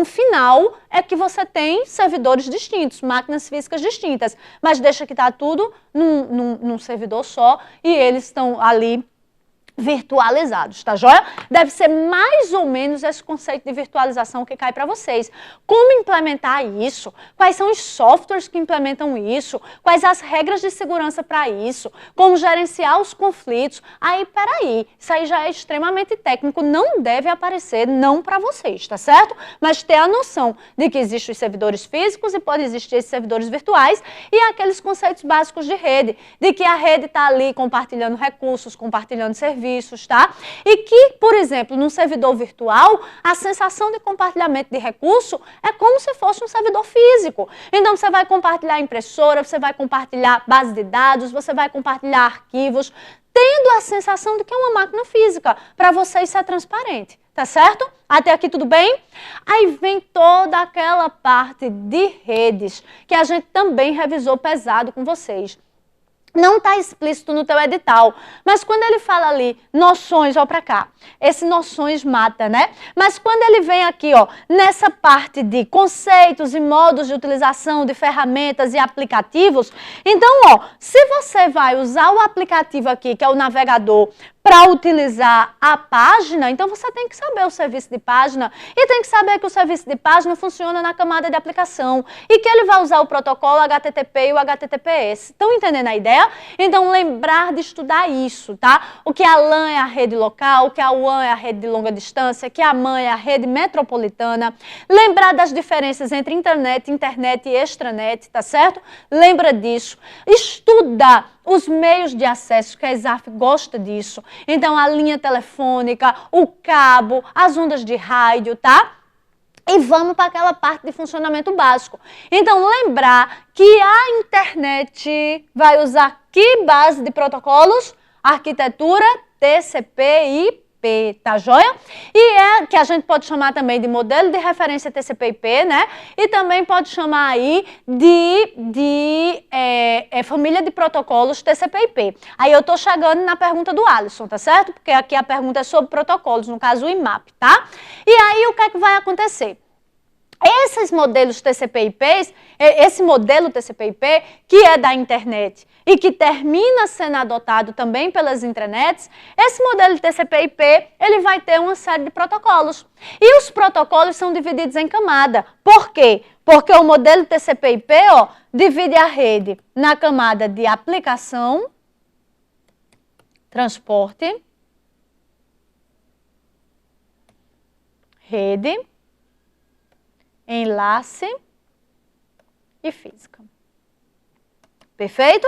final é que você tem servidores distintos, máquinas físicas distintas, mas deixa que está tudo num servidor só e eles estão ali virtualizados, tá joia? Deve ser mais ou menos esse conceito de virtualização que cai para vocês. Como implementar isso? Quais são os softwares que implementam isso? Quais as regras de segurança para isso? Como gerenciar os conflitos? Aí, peraí, isso aí já é extremamente técnico, não deve aparecer não para vocês, tá certo? Mas ter a noção de que existem os servidores físicos e pode existir esses servidores virtuais e aqueles conceitos básicos de rede, de que a rede está ali compartilhando recursos, compartilhando serviços, serviços, tá? E que, por exemplo, num servidor virtual, a sensação de compartilhamento de recurso é como se fosse um servidor físico. Então, você vai compartilhar impressora, você vai compartilhar base de dados, você vai compartilhar arquivos, tendo a sensação de que é uma máquina física, para você isso é transparente, tá certo? Até aqui tudo bem? Aí vem toda aquela parte de redes, que a gente também revisou pesado com vocês. Não está explícito no teu edital, mas quando ele fala ali, noções, ó pra cá, esse noções mata, né? Mas quando ele vem aqui, ó, nessa parte de conceitos e modos de utilização de ferramentas e aplicativos, então, ó, se você vai usar o aplicativo aqui, que é o navegador, para utilizar a página, então você tem que saber o serviço de página e tem que saber que o serviço de página funciona na camada de aplicação e que ele vai usar o protocolo HTTP e o HTTPS. Estão entendendo a ideia? Então, lembrar de estudar isso, tá? O que a LAN é a rede local, o que a WAN é a rede de longa distância, que a MAN é a rede metropolitana. Lembrar das diferenças entre internet e extranet, tá certo? Lembra disso. Estuda os meios de acesso, que a ESAF gosta disso. Então, a linha telefônica, o cabo, as ondas de rádio, tá? E vamos para aquela parte de funcionamento básico. Então, lembrar que a internet vai usar que base de protocolos? Arquitetura TCP/IP. Tá joia? E é que a gente pode chamar também de modelo de referência TCP/IP, né? E também pode chamar aí de família de protocolos TCP/IP. Aí eu tô chegando na pergunta do Alisson, tá certo? Porque aqui a pergunta é sobre protocolos, no caso o IMAP, tá? E aí o que é que vai acontecer? Esses modelos TCP/IP, esse modelo TCP/IP, que é da internet e que termina sendo adotado também pelas intranets, esse modelo TCP/IP, ele vai ter uma série de protocolos. E os protocolos são divididos em camada. Por quê? Porque o modelo TCP/IP, ó, divide a rede na camada de aplicação, transporte, rede, enlace e física. Perfeito?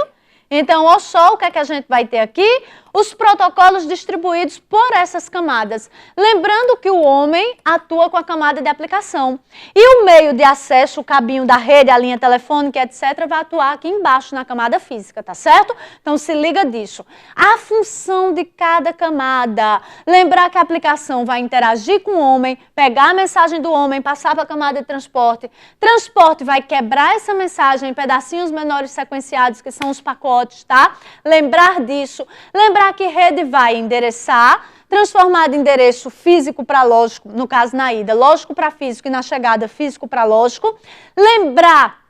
Então, olha só o que é que a gente vai ter aqui. Os protocolos distribuídos por essas camadas. Lembrando que o homem atua com a camada de aplicação. E o meio de acesso, o cabinho da rede, a linha telefônica, etc., vai atuar aqui embaixo na camada física, tá certo? Então, se liga disso. A função de cada camada. Lembrar que a aplicação vai interagir com o homem, pegar a mensagem do homem, passar para a camada de transporte. Transporte vai quebrar essa mensagem em pedacinhos menores sequenciados, que são os pacotes, tá? Lembrar disso. Lembrar que rede vai endereçar, transformar de endereço físico para lógico, no caso na ida, lógico para físico e na chegada físico para lógico. Lembrar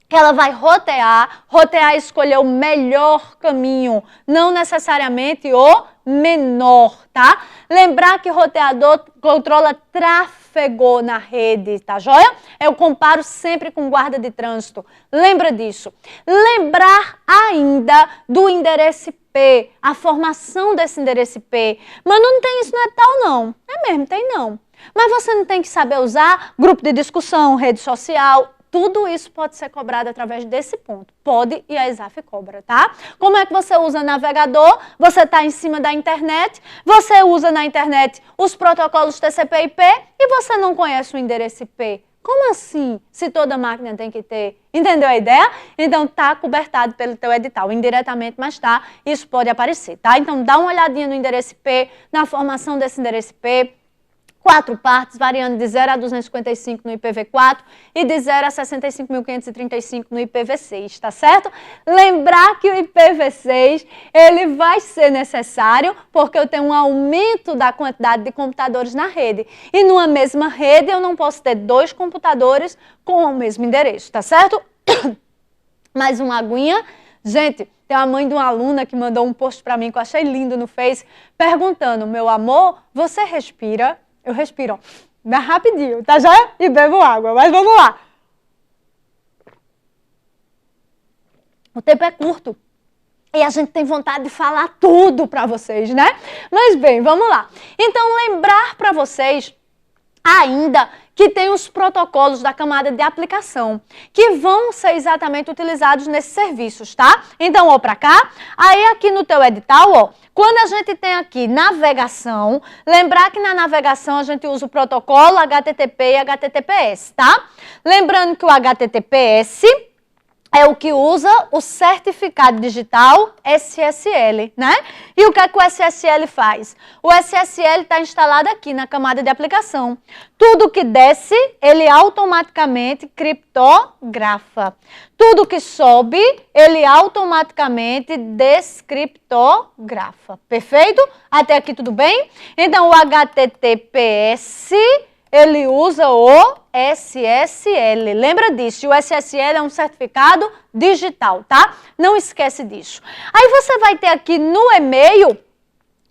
que ela vai rotear e escolher o melhor caminho, não necessariamente o menor, tá? Lembrar que roteador controla tráfego na rede, tá joia? Eu comparo sempre com guarda de trânsito. Lembra disso. Lembrar ainda do endereço IP, a formação desse endereço IP. Mas não tem isso, não é tal não. É mesmo, tem não. Mas você não tem que saber usar grupo de discussão, rede social. Tudo isso pode ser cobrado através desse ponto. Pode e a ESAF cobra, tá? Como é que você usa navegador? Você está em cima da internet, você usa na internet os protocolos TCP/IP e você não conhece o endereço IP. Como assim? Se toda máquina tem que ter. Entendeu a ideia? Então tá cobertado pelo teu edital, indiretamente, mas tá, isso pode aparecer, tá? Então dá uma olhadinha no endereço IP, na formação desse endereço IP. 4 partes, variando de 0 a 255 no IPv4 e de 0 a 65.535 no IPv6, tá certo? Lembrar que o IPv6, ele vai ser necessário porque eu tenho um aumento da quantidade de computadores na rede. E numa mesma rede eu não posso ter 2 computadores com o mesmo endereço, tá certo? Mais uma aguinha. Gente, tem a mãe de uma aluna que mandou um post para mim que eu achei lindo no Face, perguntando, meu amor, você respira? Eu respiro, ó, rapidinho, tá já? E bebo água, mas vamos lá. O tempo é curto e a gente tem vontade de falar tudo para vocês, né? Mas bem, vamos lá. Então, lembrar para vocês ainda que tem os protocolos da camada de aplicação, que vão ser exatamente utilizados nesses serviços, tá? Então, ó, pra cá, aí aqui no teu edital, ó, quando a gente tem aqui navegação, lembrar que na navegação a gente usa o protocolo HTTP e HTTPS, tá? Lembrando que o HTTPS é o que usa o certificado digital SSL, né? E o que é que o SSL faz? O SSL está instalado aqui na camada de aplicação. Tudo que desce, ele automaticamente criptografa. Tudo que sobe, ele automaticamente descriptografa. Perfeito? Até aqui tudo bem? Então, o HTTPS, ele usa o SSL. Lembra disso? O SSL é um certificado digital, tá? Não esquece disso. Aí você vai ter aqui no e-mail,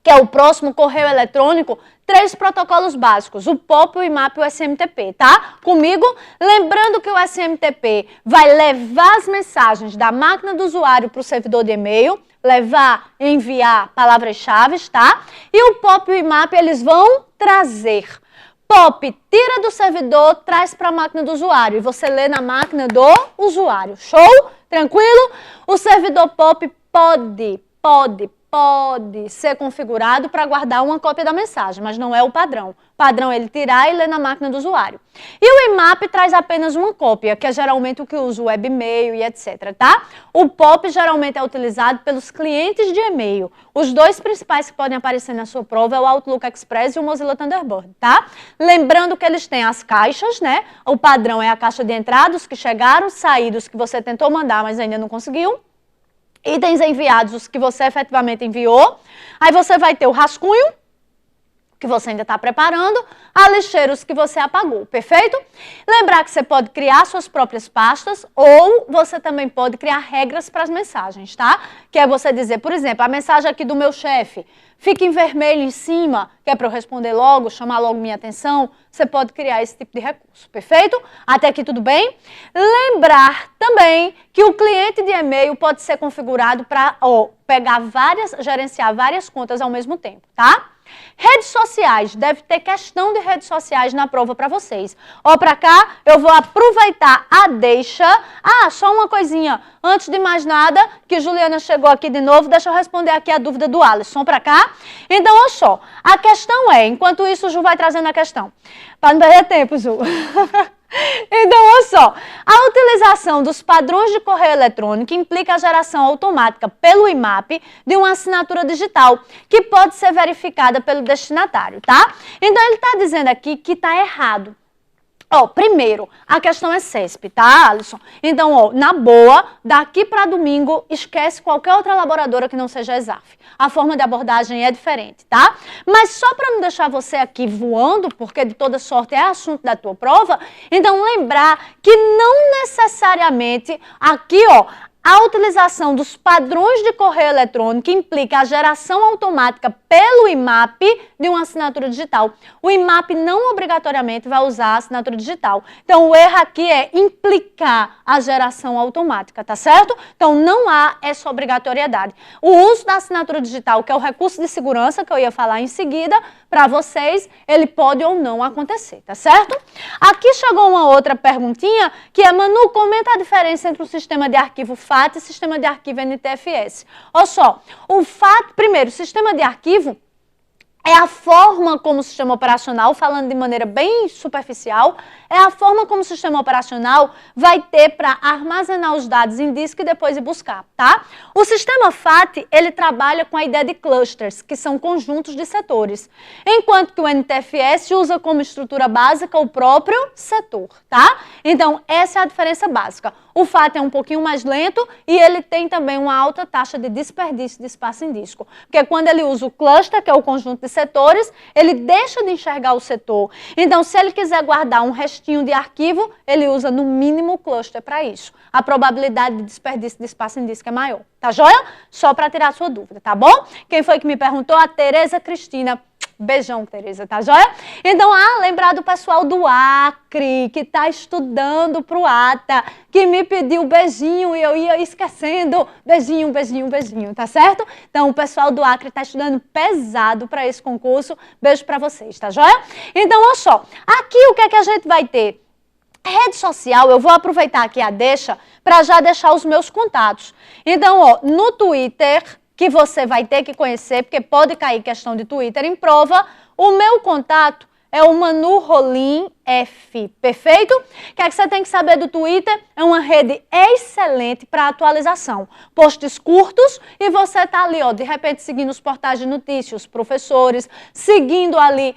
que é o próximo correio eletrônico, 3 protocolos básicos, o POP, o IMAP e o SMTP, tá? Comigo, lembrando que o SMTP vai levar as mensagens da máquina do usuário para o servidor de e-mail, levar, enviar palavras-chave, tá? E o POP e o IMAP, eles vão trazer. POP tira do servidor, traz para a máquina do usuário e você lê na máquina do usuário. Show? Tranquilo? O servidor POP pode ser configurado para guardar uma cópia da mensagem, mas não é o padrão. O padrão é ele tirar e ler na máquina do usuário. E o IMAP traz apenas uma cópia, que é geralmente o que usa o webmail e etc, tá? O POP geralmente é utilizado pelos clientes de e-mail. Os 2 principais que podem aparecer na sua prova é o Outlook Express e o Mozilla Thunderbird, tá? Lembrando que eles têm as caixas, né? O padrão é a caixa de entrada, os que chegaram, saídos que você tentou mandar, mas ainda não conseguiu. Itens enviados, os que você efetivamente enviou. Aí você vai ter o rascunho, que você ainda está preparando, a lixeira, os que você apagou, perfeito? Lembrar que você pode criar suas próprias pastas ou você também pode criar regras para as mensagens, tá? Que é você dizer, por exemplo, a mensagem aqui do meu chefe fica em vermelho em cima, que é para eu responder logo, chamar logo minha atenção, você pode criar esse tipo de recurso, perfeito? Até aqui tudo bem? Lembrar também que o cliente de e-mail pode ser configurado para gerenciar várias contas ao mesmo tempo, tá? Redes sociais, deve ter questão de redes sociais na prova para vocês. Ó, para cá, eu vou aproveitar a deixa. Ah, só uma coisinha, antes de mais nada, que Juliana chegou aqui de novo, deixa eu responder aqui a dúvida do Alisson para cá. Então, olha só, a questão é, enquanto isso o Ju vai trazendo a questão, para não perder tempo, Ju. Então, olha só, a utilização dos padrões de correio eletrônico implica a geração automática pelo IMAP de uma assinatura digital, que pode ser verificada pelo destinatário, tá? Então, ele está dizendo aqui que está errado. Ó, primeiro, a questão é CESP, tá, Alisson? Então, ó, na boa, daqui para domingo, esquece qualquer outra elaboradora que não seja ESAF. A forma de abordagem é diferente, tá? Mas só para não deixar você aqui voando, porque de toda sorte é assunto da tua prova, então lembrar que não necessariamente aqui, ó, a utilização dos padrões de correio eletrônico implica a geração automática pelo IMAP de uma assinatura digital. O IMAP não obrigatoriamente vai usar a assinatura digital. Então, o erro aqui é implicar a geração automática, tá certo? Então, não há essa obrigatoriedade. O uso da assinatura digital, que é o recurso de segurança, que eu ia falar em seguida, para vocês, ele pode ou não acontecer, tá certo? Aqui chegou uma outra perguntinha, que é, Manu, comenta a diferença entre o sistema de arquivo FAT e sistema de arquivo NTFS. Olha só, o FAT, primeiro, o sistema de arquivo é a forma como o sistema operacional, falando de maneira bem superficial, é a forma como o sistema operacional vai ter para armazenar os dados em disco e depois ir buscar, tá? O sistema FAT, ele trabalha com a ideia de clusters, que são conjuntos de setores, enquanto que o NTFS usa como estrutura básica o próprio setor, tá? Então, essa é a diferença básica. O FAT é um pouquinho mais lento e ele tem também uma alta taxa de desperdício de espaço em disco, porque quando ele usa o cluster, que é o conjunto de setores, ele deixa de enxergar o setor. Então, se ele quiser guardar um restinho de arquivo, ele usa no mínimo o cluster para isso. A probabilidade de desperdício de espaço em disco é maior. Tá joia? Só para tirar a sua dúvida, tá bom? Quem foi que me perguntou? A Tereza Cristina. Beijão, Tereza, tá joia? Então, lembrar do pessoal do Acre, que tá estudando pro ATA, que me pediu beijinho e eu ia esquecendo. Beijinho, beijinho, beijinho, tá certo? Então, o pessoal do Acre tá estudando pesado para esse concurso. Beijo para vocês, tá joia? Então, olha só, aqui o que é que a gente vai ter? Rede social, eu vou aproveitar aqui a deixa para já deixar os meus contatos. Então, ó, no Twitter, que você vai ter que conhecer, porque pode cair questão de Twitter em prova, o meu contato é o Manu Rolim F, perfeito? O que é que você tem que saber do Twitter? É uma rede excelente para atualização. Posts curtos e você tá ali, ó, de repente seguindo os portais de notícias, os professores, seguindo ali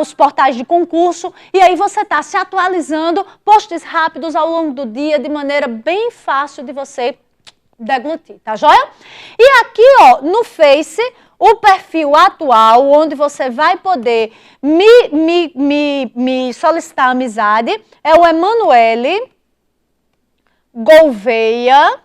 os portais de concurso e aí você tá se atualizando, posts rápidos ao longo do dia, de maneira bem fácil de você deglutir, tá joia? E aqui, ó, no Face, o perfil atual, onde você vai poder me solicitar amizade, é o Emanuele Gouveia.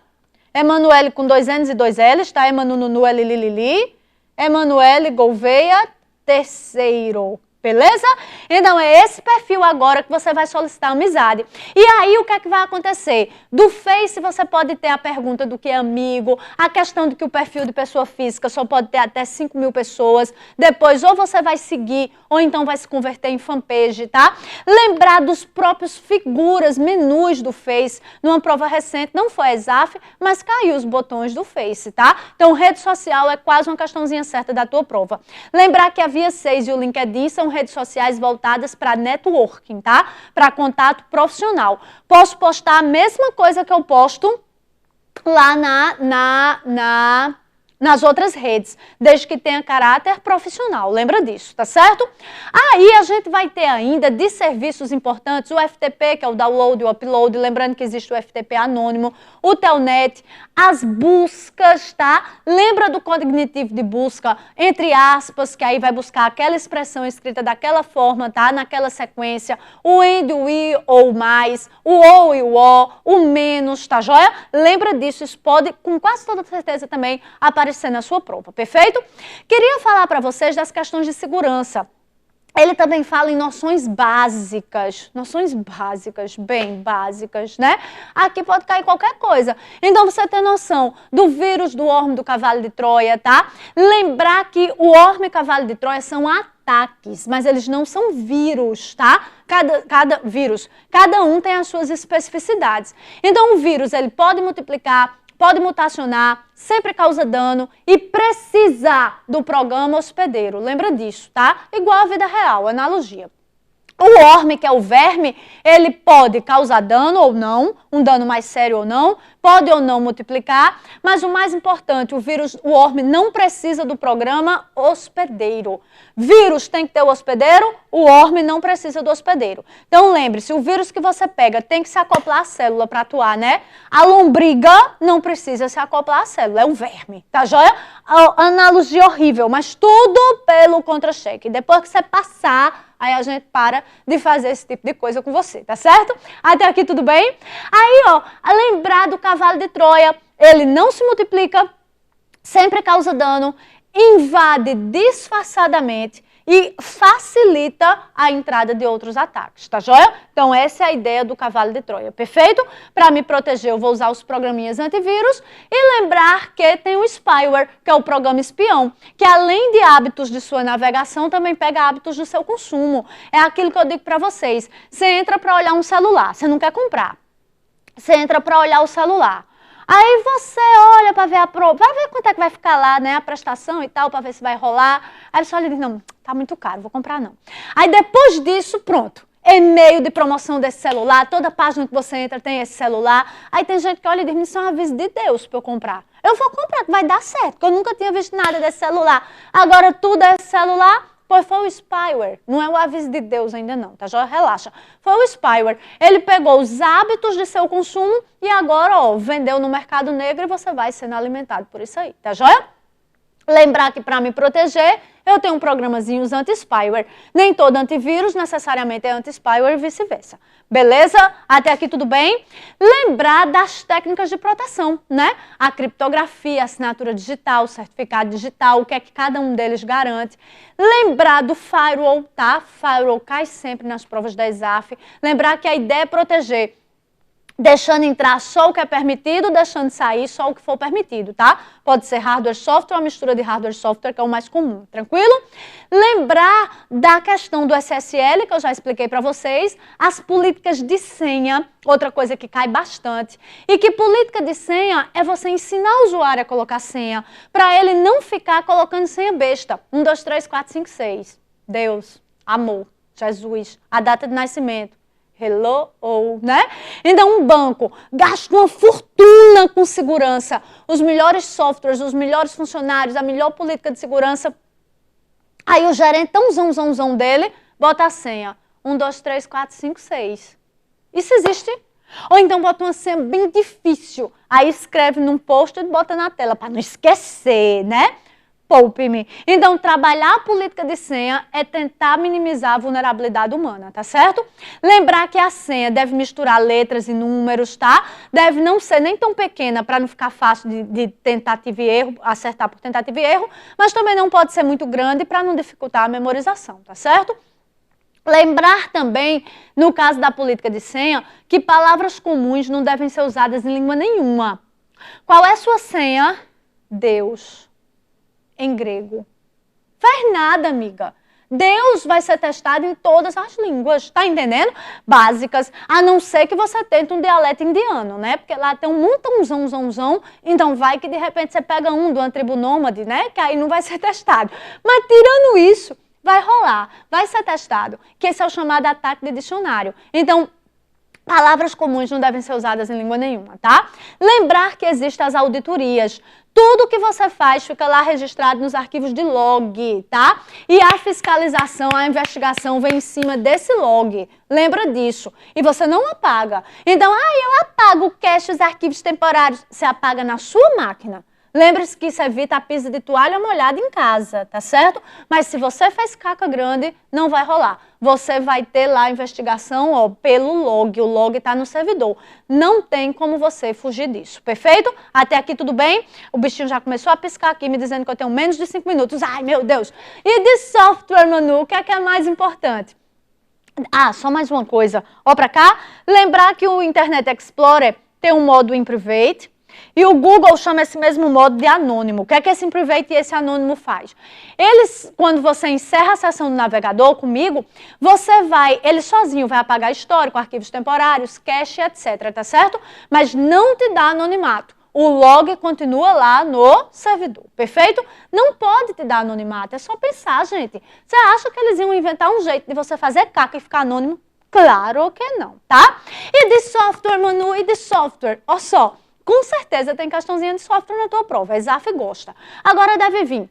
Emanuele com 2 N's e 2 L's, tá? Emanuele Lilili. Emanuele Gouveia terceiro. Beleza? Então, é esse perfil agora que você vai solicitar amizade. E aí, o que é que vai acontecer? Do Face, você pode ter a pergunta do que é amigo, a questão de que o perfil de pessoa física só pode ter até 5.000 pessoas. Depois, ou você vai seguir, ou então vai se converter em fanpage, tá? Lembrar dos próprios figuras, menus do Face. Numa prova recente, não foi a EXAF, mas caiu os botões do Face, tá? Então, rede social é quase uma questãozinha certa da tua prova. Lembrar que a Via 6 e o LinkedIn são redes sociais voltadas para networking, tá? Para contato profissional. Posso postar a mesma coisa que eu posto lá nas outras redes, desde que tenha caráter profissional. Lembra disso, tá certo? Aí a gente vai ter ainda de serviços importantes o FTP, que é o download e o upload, lembrando que existe o FTP anônimo, o Telnet, as buscas, tá? Lembra do cognitivo de busca, entre aspas, que aí vai buscar aquela expressão escrita daquela forma, tá? Naquela sequência, o and, o e ou mais, o ou e o o menos, tá joia? Lembra disso, isso pode, com quase toda certeza também, aparecer na sua prova, perfeito? Queria falar para vocês das questões de segurança. Ele também fala em noções básicas, bem básicas, né? Aqui pode cair qualquer coisa. Então, você tem noção do vírus do orme do cavalo de Troia, tá? Lembrar que o orme e cavalo de Troia são ataques, mas eles não são vírus, tá? Cada um tem as suas especificidades. Então, o vírus, ele pode multiplicar, pode mutacionar, sempre causa dano e precisa do programa hospedeiro. Lembra disso, tá? Igual a vida real, analogia. O orme, que é o verme, ele pode causar dano ou não, um dano mais sério ou não, pode ou não multiplicar, mas o mais importante, o orme não precisa do programa hospedeiro. Vírus tem que ter o hospedeiro, o orme não precisa do hospedeiro. Então lembre-se, o vírus que você pega tem que se acoplar à célula para atuar, né? A lombriga não precisa se acoplar à célula, é o verme, tá joia? Analogia horrível, mas tudo pelo contra-cheque. Depois que você passar, aí a gente para de fazer esse tipo de coisa com você, tá certo? Até aqui tudo bem? Aí, ó, lembrar do cavalo de Troia, ele não se multiplica, sempre causa dano, invade disfarçadamente e facilita a entrada de outros ataques, tá joia? Então essa é a ideia do cavalo de Troia, perfeito? Para me proteger eu vou usar os programinhas antivírus e lembrar que tem o spyware, que é o programa espião, que além de hábitos de sua navegação, também pega hábitos do seu consumo. É aquilo que eu digo para vocês, você entra para olhar um celular, você não quer comprar, você entra para olhar o celular. Aí você olha para ver para ver quanto é que vai ficar lá, né, a prestação e tal, para ver se vai rolar. Aí você olha e diz, não, tá muito caro, vou comprar não. Aí depois disso, pronto, e-mail de promoção desse celular, toda página que você entra tem esse celular. Aí tem gente que olha e diz, isso é um aviso de Deus para eu comprar. Eu vou comprar, que vai dar certo, porque eu nunca tinha visto nada desse celular. Agora tudo é esse celular. Pois foi o spyware, não é o aviso de Deus ainda não, tá joia? Relaxa. Foi o spyware. Ele pegou os hábitos de seu consumo e agora, ó, vendeu no mercado negro e você vai sendo alimentado por isso aí, tá joia? Lembrar que para me proteger, eu tenho um programazinho anti-spyware. Nem todo antivírus necessariamente é anti-spyware e vice-versa. Beleza? Até aqui tudo bem? Lembrar das técnicas de proteção, né? A criptografia, a assinatura digital, o certificado digital, o que é que cada um deles garante. Lembrar do firewall, tá? Firewall cai sempre nas provas da ESAF. Lembrar que a ideia é proteger, deixando entrar só o que é permitido, deixando sair só o que for permitido, tá? Pode ser hardware software, uma mistura de hardware software, que é o mais comum, tranquilo? Lembrar da questão do SSL, que eu já expliquei para vocês, as políticas de senha, outra coisa que cai bastante, e que política de senha é você ensinar o usuário a colocar senha, para ele não ficar colocando senha besta, 1, 2, 3, 4, 5, 6, Deus, amor, Jesus, a data de nascimento, hello, né? Então, um banco gasta uma fortuna com segurança, os melhores softwares, os melhores funcionários, a melhor política de segurança. Aí o gerentão dele bota a senha. 1, 2, 3, 4, 5, 6. Isso existe? Ou então bota uma senha bem difícil. Aí escreve num post e bota na tela, para não esquecer, né? Poupe-me. Então, trabalhar a política de senha é tentar minimizar a vulnerabilidade humana, tá certo? Lembrar que a senha deve misturar letras e números, tá? Deve não ser nem tão pequena para não ficar fácil de tentativa e erro, acertar por tentativa e erro, mas também não pode ser muito grande para não dificultar a memorização, tá certo? Lembrar também, no caso da política de senha, que palavras comuns não devem ser usadas em língua nenhuma. Qual é sua senha? Deus. Em grego. Faz nada, amiga. Deus vai ser testado em todas as línguas, tá entendendo? Básicas, a não ser que você tente um dialeto indiano, né? Porque lá tem um montãozão, então vai que de repente você pega um de uma tribo nômade, né? Que aí não vai ser testado. Mas tirando isso, vai rolar, vai ser testado, que esse é o chamado ataque de dicionário. Então, palavras comuns não devem ser usadas em língua nenhuma, tá? Lembrar que existem as auditorias. Tudo que você faz fica lá registrado nos arquivos de log, tá? E a fiscalização, a investigação vem em cima desse log. Lembra disso. E você não apaga. Então, eu apago o cache, os arquivos temporários. Você apaga na sua máquina. Lembre-se que isso evita a pisa de toalha molhada em casa, tá certo? Mas se você fez caca grande, não vai rolar. Você vai ter lá a investigação, ó, pelo log. O log está no servidor. Não tem como você fugir disso, perfeito? Até aqui tudo bem? O bichinho já começou a piscar aqui, me dizendo que eu tenho menos de 5 minutos. Ai, meu Deus! E de software, Manu, o que é mais importante? Só mais uma coisa. Ó pra cá, lembrar que o Internet Explorer tem um modo in private, e o Google chama esse mesmo modo de anônimo. O que é que esse private e esse anônimo faz? Eles, quando você encerra a sessão do navegador comigo, ele sozinho vai apagar histórico, arquivos temporários, cache, etc, tá certo? Mas não te dá anonimato. O log continua lá no servidor, perfeito? Não pode te dar anonimato, é só pensar, gente. Você acha que eles iam inventar um jeito de você fazer caca e ficar anônimo? Claro que não, tá? E de software, Manu, e de software? Olha só. Com certeza tem questãozinha de software na tua prova, a ESAF gosta. Agora deve vir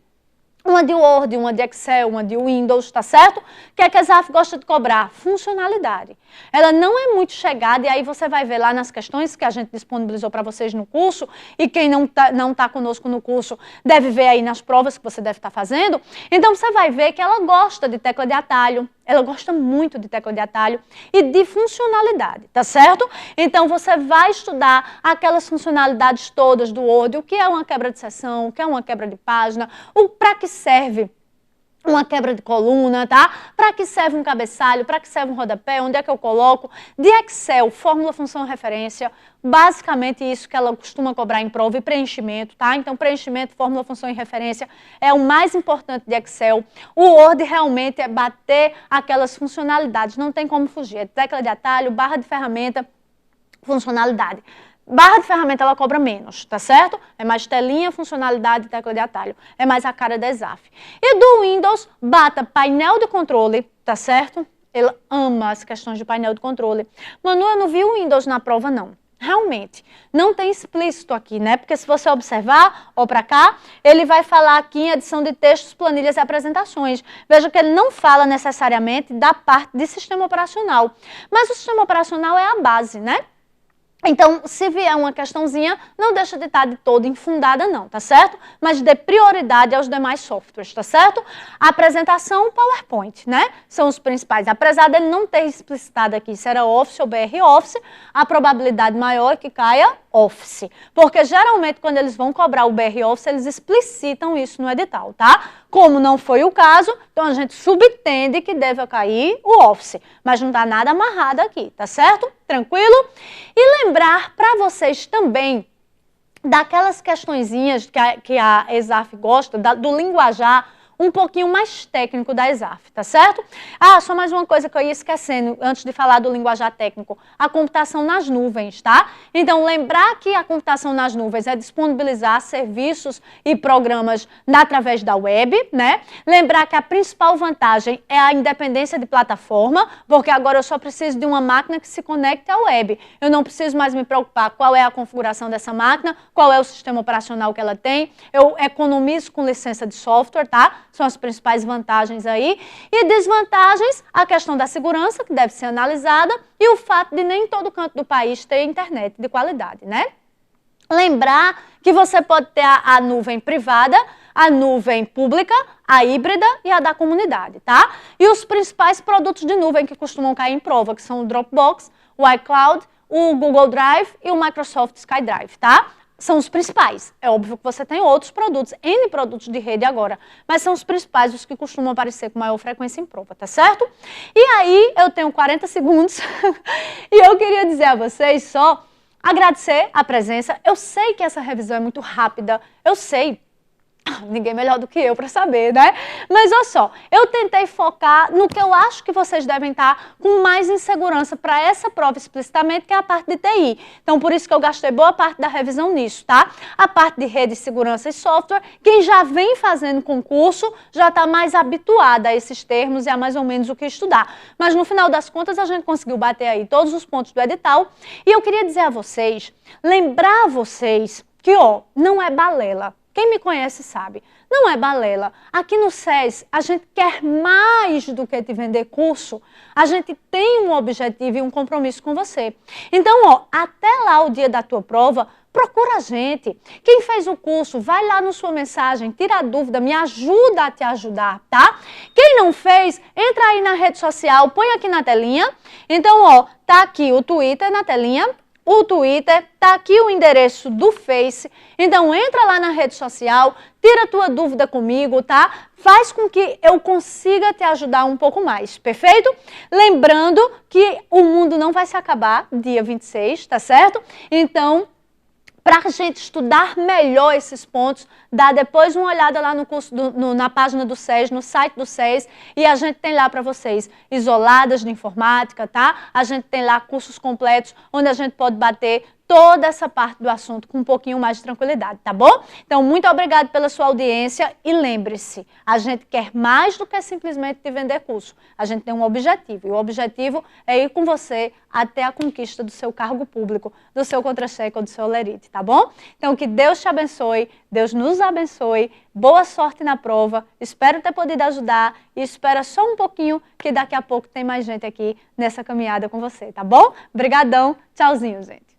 uma de Word, uma de Excel, uma de Windows, tá certo? O que é que a ESAF gosta de cobrar? Funcionalidade. Ela não é muito chegada, e aí você vai ver lá nas questões que a gente disponibilizou para vocês no curso, e quem não tá conosco no curso deve ver aí nas provas que você deve estar fazendo. Então você vai ver que ela gosta de tecla de atalho, ela gosta muito de tecla de atalho e de funcionalidade, tá certo? Então você vai estudar aquelas funcionalidades todas do Word, o que é uma quebra de seção, o que é uma quebra de página, para que serve uma quebra de coluna, tá? Para que serve um cabeçalho, para que serve um rodapé, onde é que eu coloco? De Excel, fórmula, função, referência, basicamente isso que ela costuma cobrar em prova, e preenchimento, tá? Então, preenchimento, fórmula, função e referência é o mais importante de Excel. O Word realmente é bater aquelas funcionalidades, não tem como fugir. É tecla de atalho, barra de ferramenta, funcionalidade. Barra de ferramenta ela cobra menos, tá certo? É mais telinha, funcionalidade, tecla de atalho. É mais a cara da ESAF. E do Windows, bata painel de controle, tá certo? Ele ama as questões de painel de controle. Manu, eu não vi o Windows na prova, não. Realmente, não tem explícito aqui, né? Porque se você observar, ó pra cá, ele vai falar aqui em edição de textos, planilhas e apresentações. Veja que ele não fala necessariamente da parte de sistema operacional. Mas o sistema operacional é a base, né? Então, se vier uma questãozinha, não deixa de estar de todo infundada não, tá certo? Mas dê prioridade aos demais softwares, tá certo? A apresentação, PowerPoint, né? São os principais. Apesar dele não ter explicitado aqui se era Office ou BR Office, a probabilidade maior é que caia Office. Porque geralmente quando eles vão cobrar o BR Office, eles explicitam isso no edital, tá? Como não foi o caso, então a gente subentende que deve cair o Office. Mas não está nada amarrado aqui, tá certo? Tranquilo? E lembrar para vocês também daquelas questõezinhas que a ESAF gosta, do linguajar um pouquinho mais técnico da ESAF, tá certo? Ah, só mais uma coisa que eu ia esquecendo antes de falar do linguajar técnico, a computação nas nuvens, tá? Então, lembrar que a computação nas nuvens é disponibilizar serviços e programas através da web, né? Lembrar que a principal vantagem é a independência de plataforma, porque agora eu só preciso de uma máquina que se conecte à web. Eu não preciso mais me preocupar qual é a configuração dessa máquina, qual é o sistema operacional que ela tem, eu economizo com licença de software, tá? São as principais vantagens aí. E desvantagens, a questão da segurança, que deve ser analisada, e o fato de nem todo canto do país ter internet de qualidade, né? Lembrar que você pode ter a nuvem privada, a nuvem pública, a híbrida e a da comunidade, tá? E os principais produtos de nuvem que costumam cair em prova, que são o Dropbox, o iCloud, o Google Drive e o Microsoft SkyDrive, tá? São os principais. É óbvio que você tem outros produtos, N produtos de rede agora, mas são os principais, os que costumam aparecer com maior frequência em prova, tá certo? E aí, eu tenho 40 segundos e eu queria dizer a vocês só, agradecer a presença. Eu sei que essa revisão é muito rápida, eu sei. Ninguém melhor do que eu para saber, né? Mas olha só, eu tentei focar no que eu acho que vocês devem estar com mais insegurança para essa prova explicitamente, que é a parte de TI. Então, por isso que eu gastei boa parte da revisão nisso, tá? A parte de rede, segurança e software, quem já vem fazendo concurso já está mais habituada a esses termos e a mais ou menos o que estudar. Mas no final das contas, a gente conseguiu bater aí todos os pontos do edital. E eu queria dizer a vocês, lembrar a vocês que, ó, não é balela. Quem me conhece sabe, não é balela. Aqui no SES, a gente quer mais do que te vender curso. A gente tem um objetivo e um compromisso com você. Então, ó, até lá o dia da tua prova, procura a gente. Quem fez o curso, vai lá na sua mensagem, tira a dúvida, me ajuda a te ajudar, tá? Quem não fez, entra aí na rede social, põe aqui na telinha. Então, ó, tá aqui o Twitter na telinha. O Twitter, tá aqui o endereço do Face, então entra lá na rede social, tira a tua dúvida comigo, tá? Faz com que eu consiga te ajudar um pouco mais, perfeito? Lembrando que o mundo não vai se acabar dia 26, tá certo? Então, para a gente estudar melhor esses pontos, dá depois uma olhada lá no curso na página do SES, no site do SES, e a gente tem lá para vocês isoladas de informática, tá? A gente tem lá cursos completos, onde a gente pode bater toda essa parte do assunto com um pouquinho mais de tranquilidade, tá bom? Então, muito obrigado pela sua audiência e lembre-se, a gente quer mais do que simplesmente te vender curso. A gente tem um objetivo, e o objetivo é ir com você até a conquista do seu cargo público, do seu contra-cheque ou do seu lerite, tá bom? Então, que Deus te abençoe, Deus nos abençoe, boa sorte na prova, espero ter podido ajudar e espera só um pouquinho que daqui a pouco tem mais gente aqui nessa caminhada com você, tá bom? Obrigadão, tchauzinho, gente.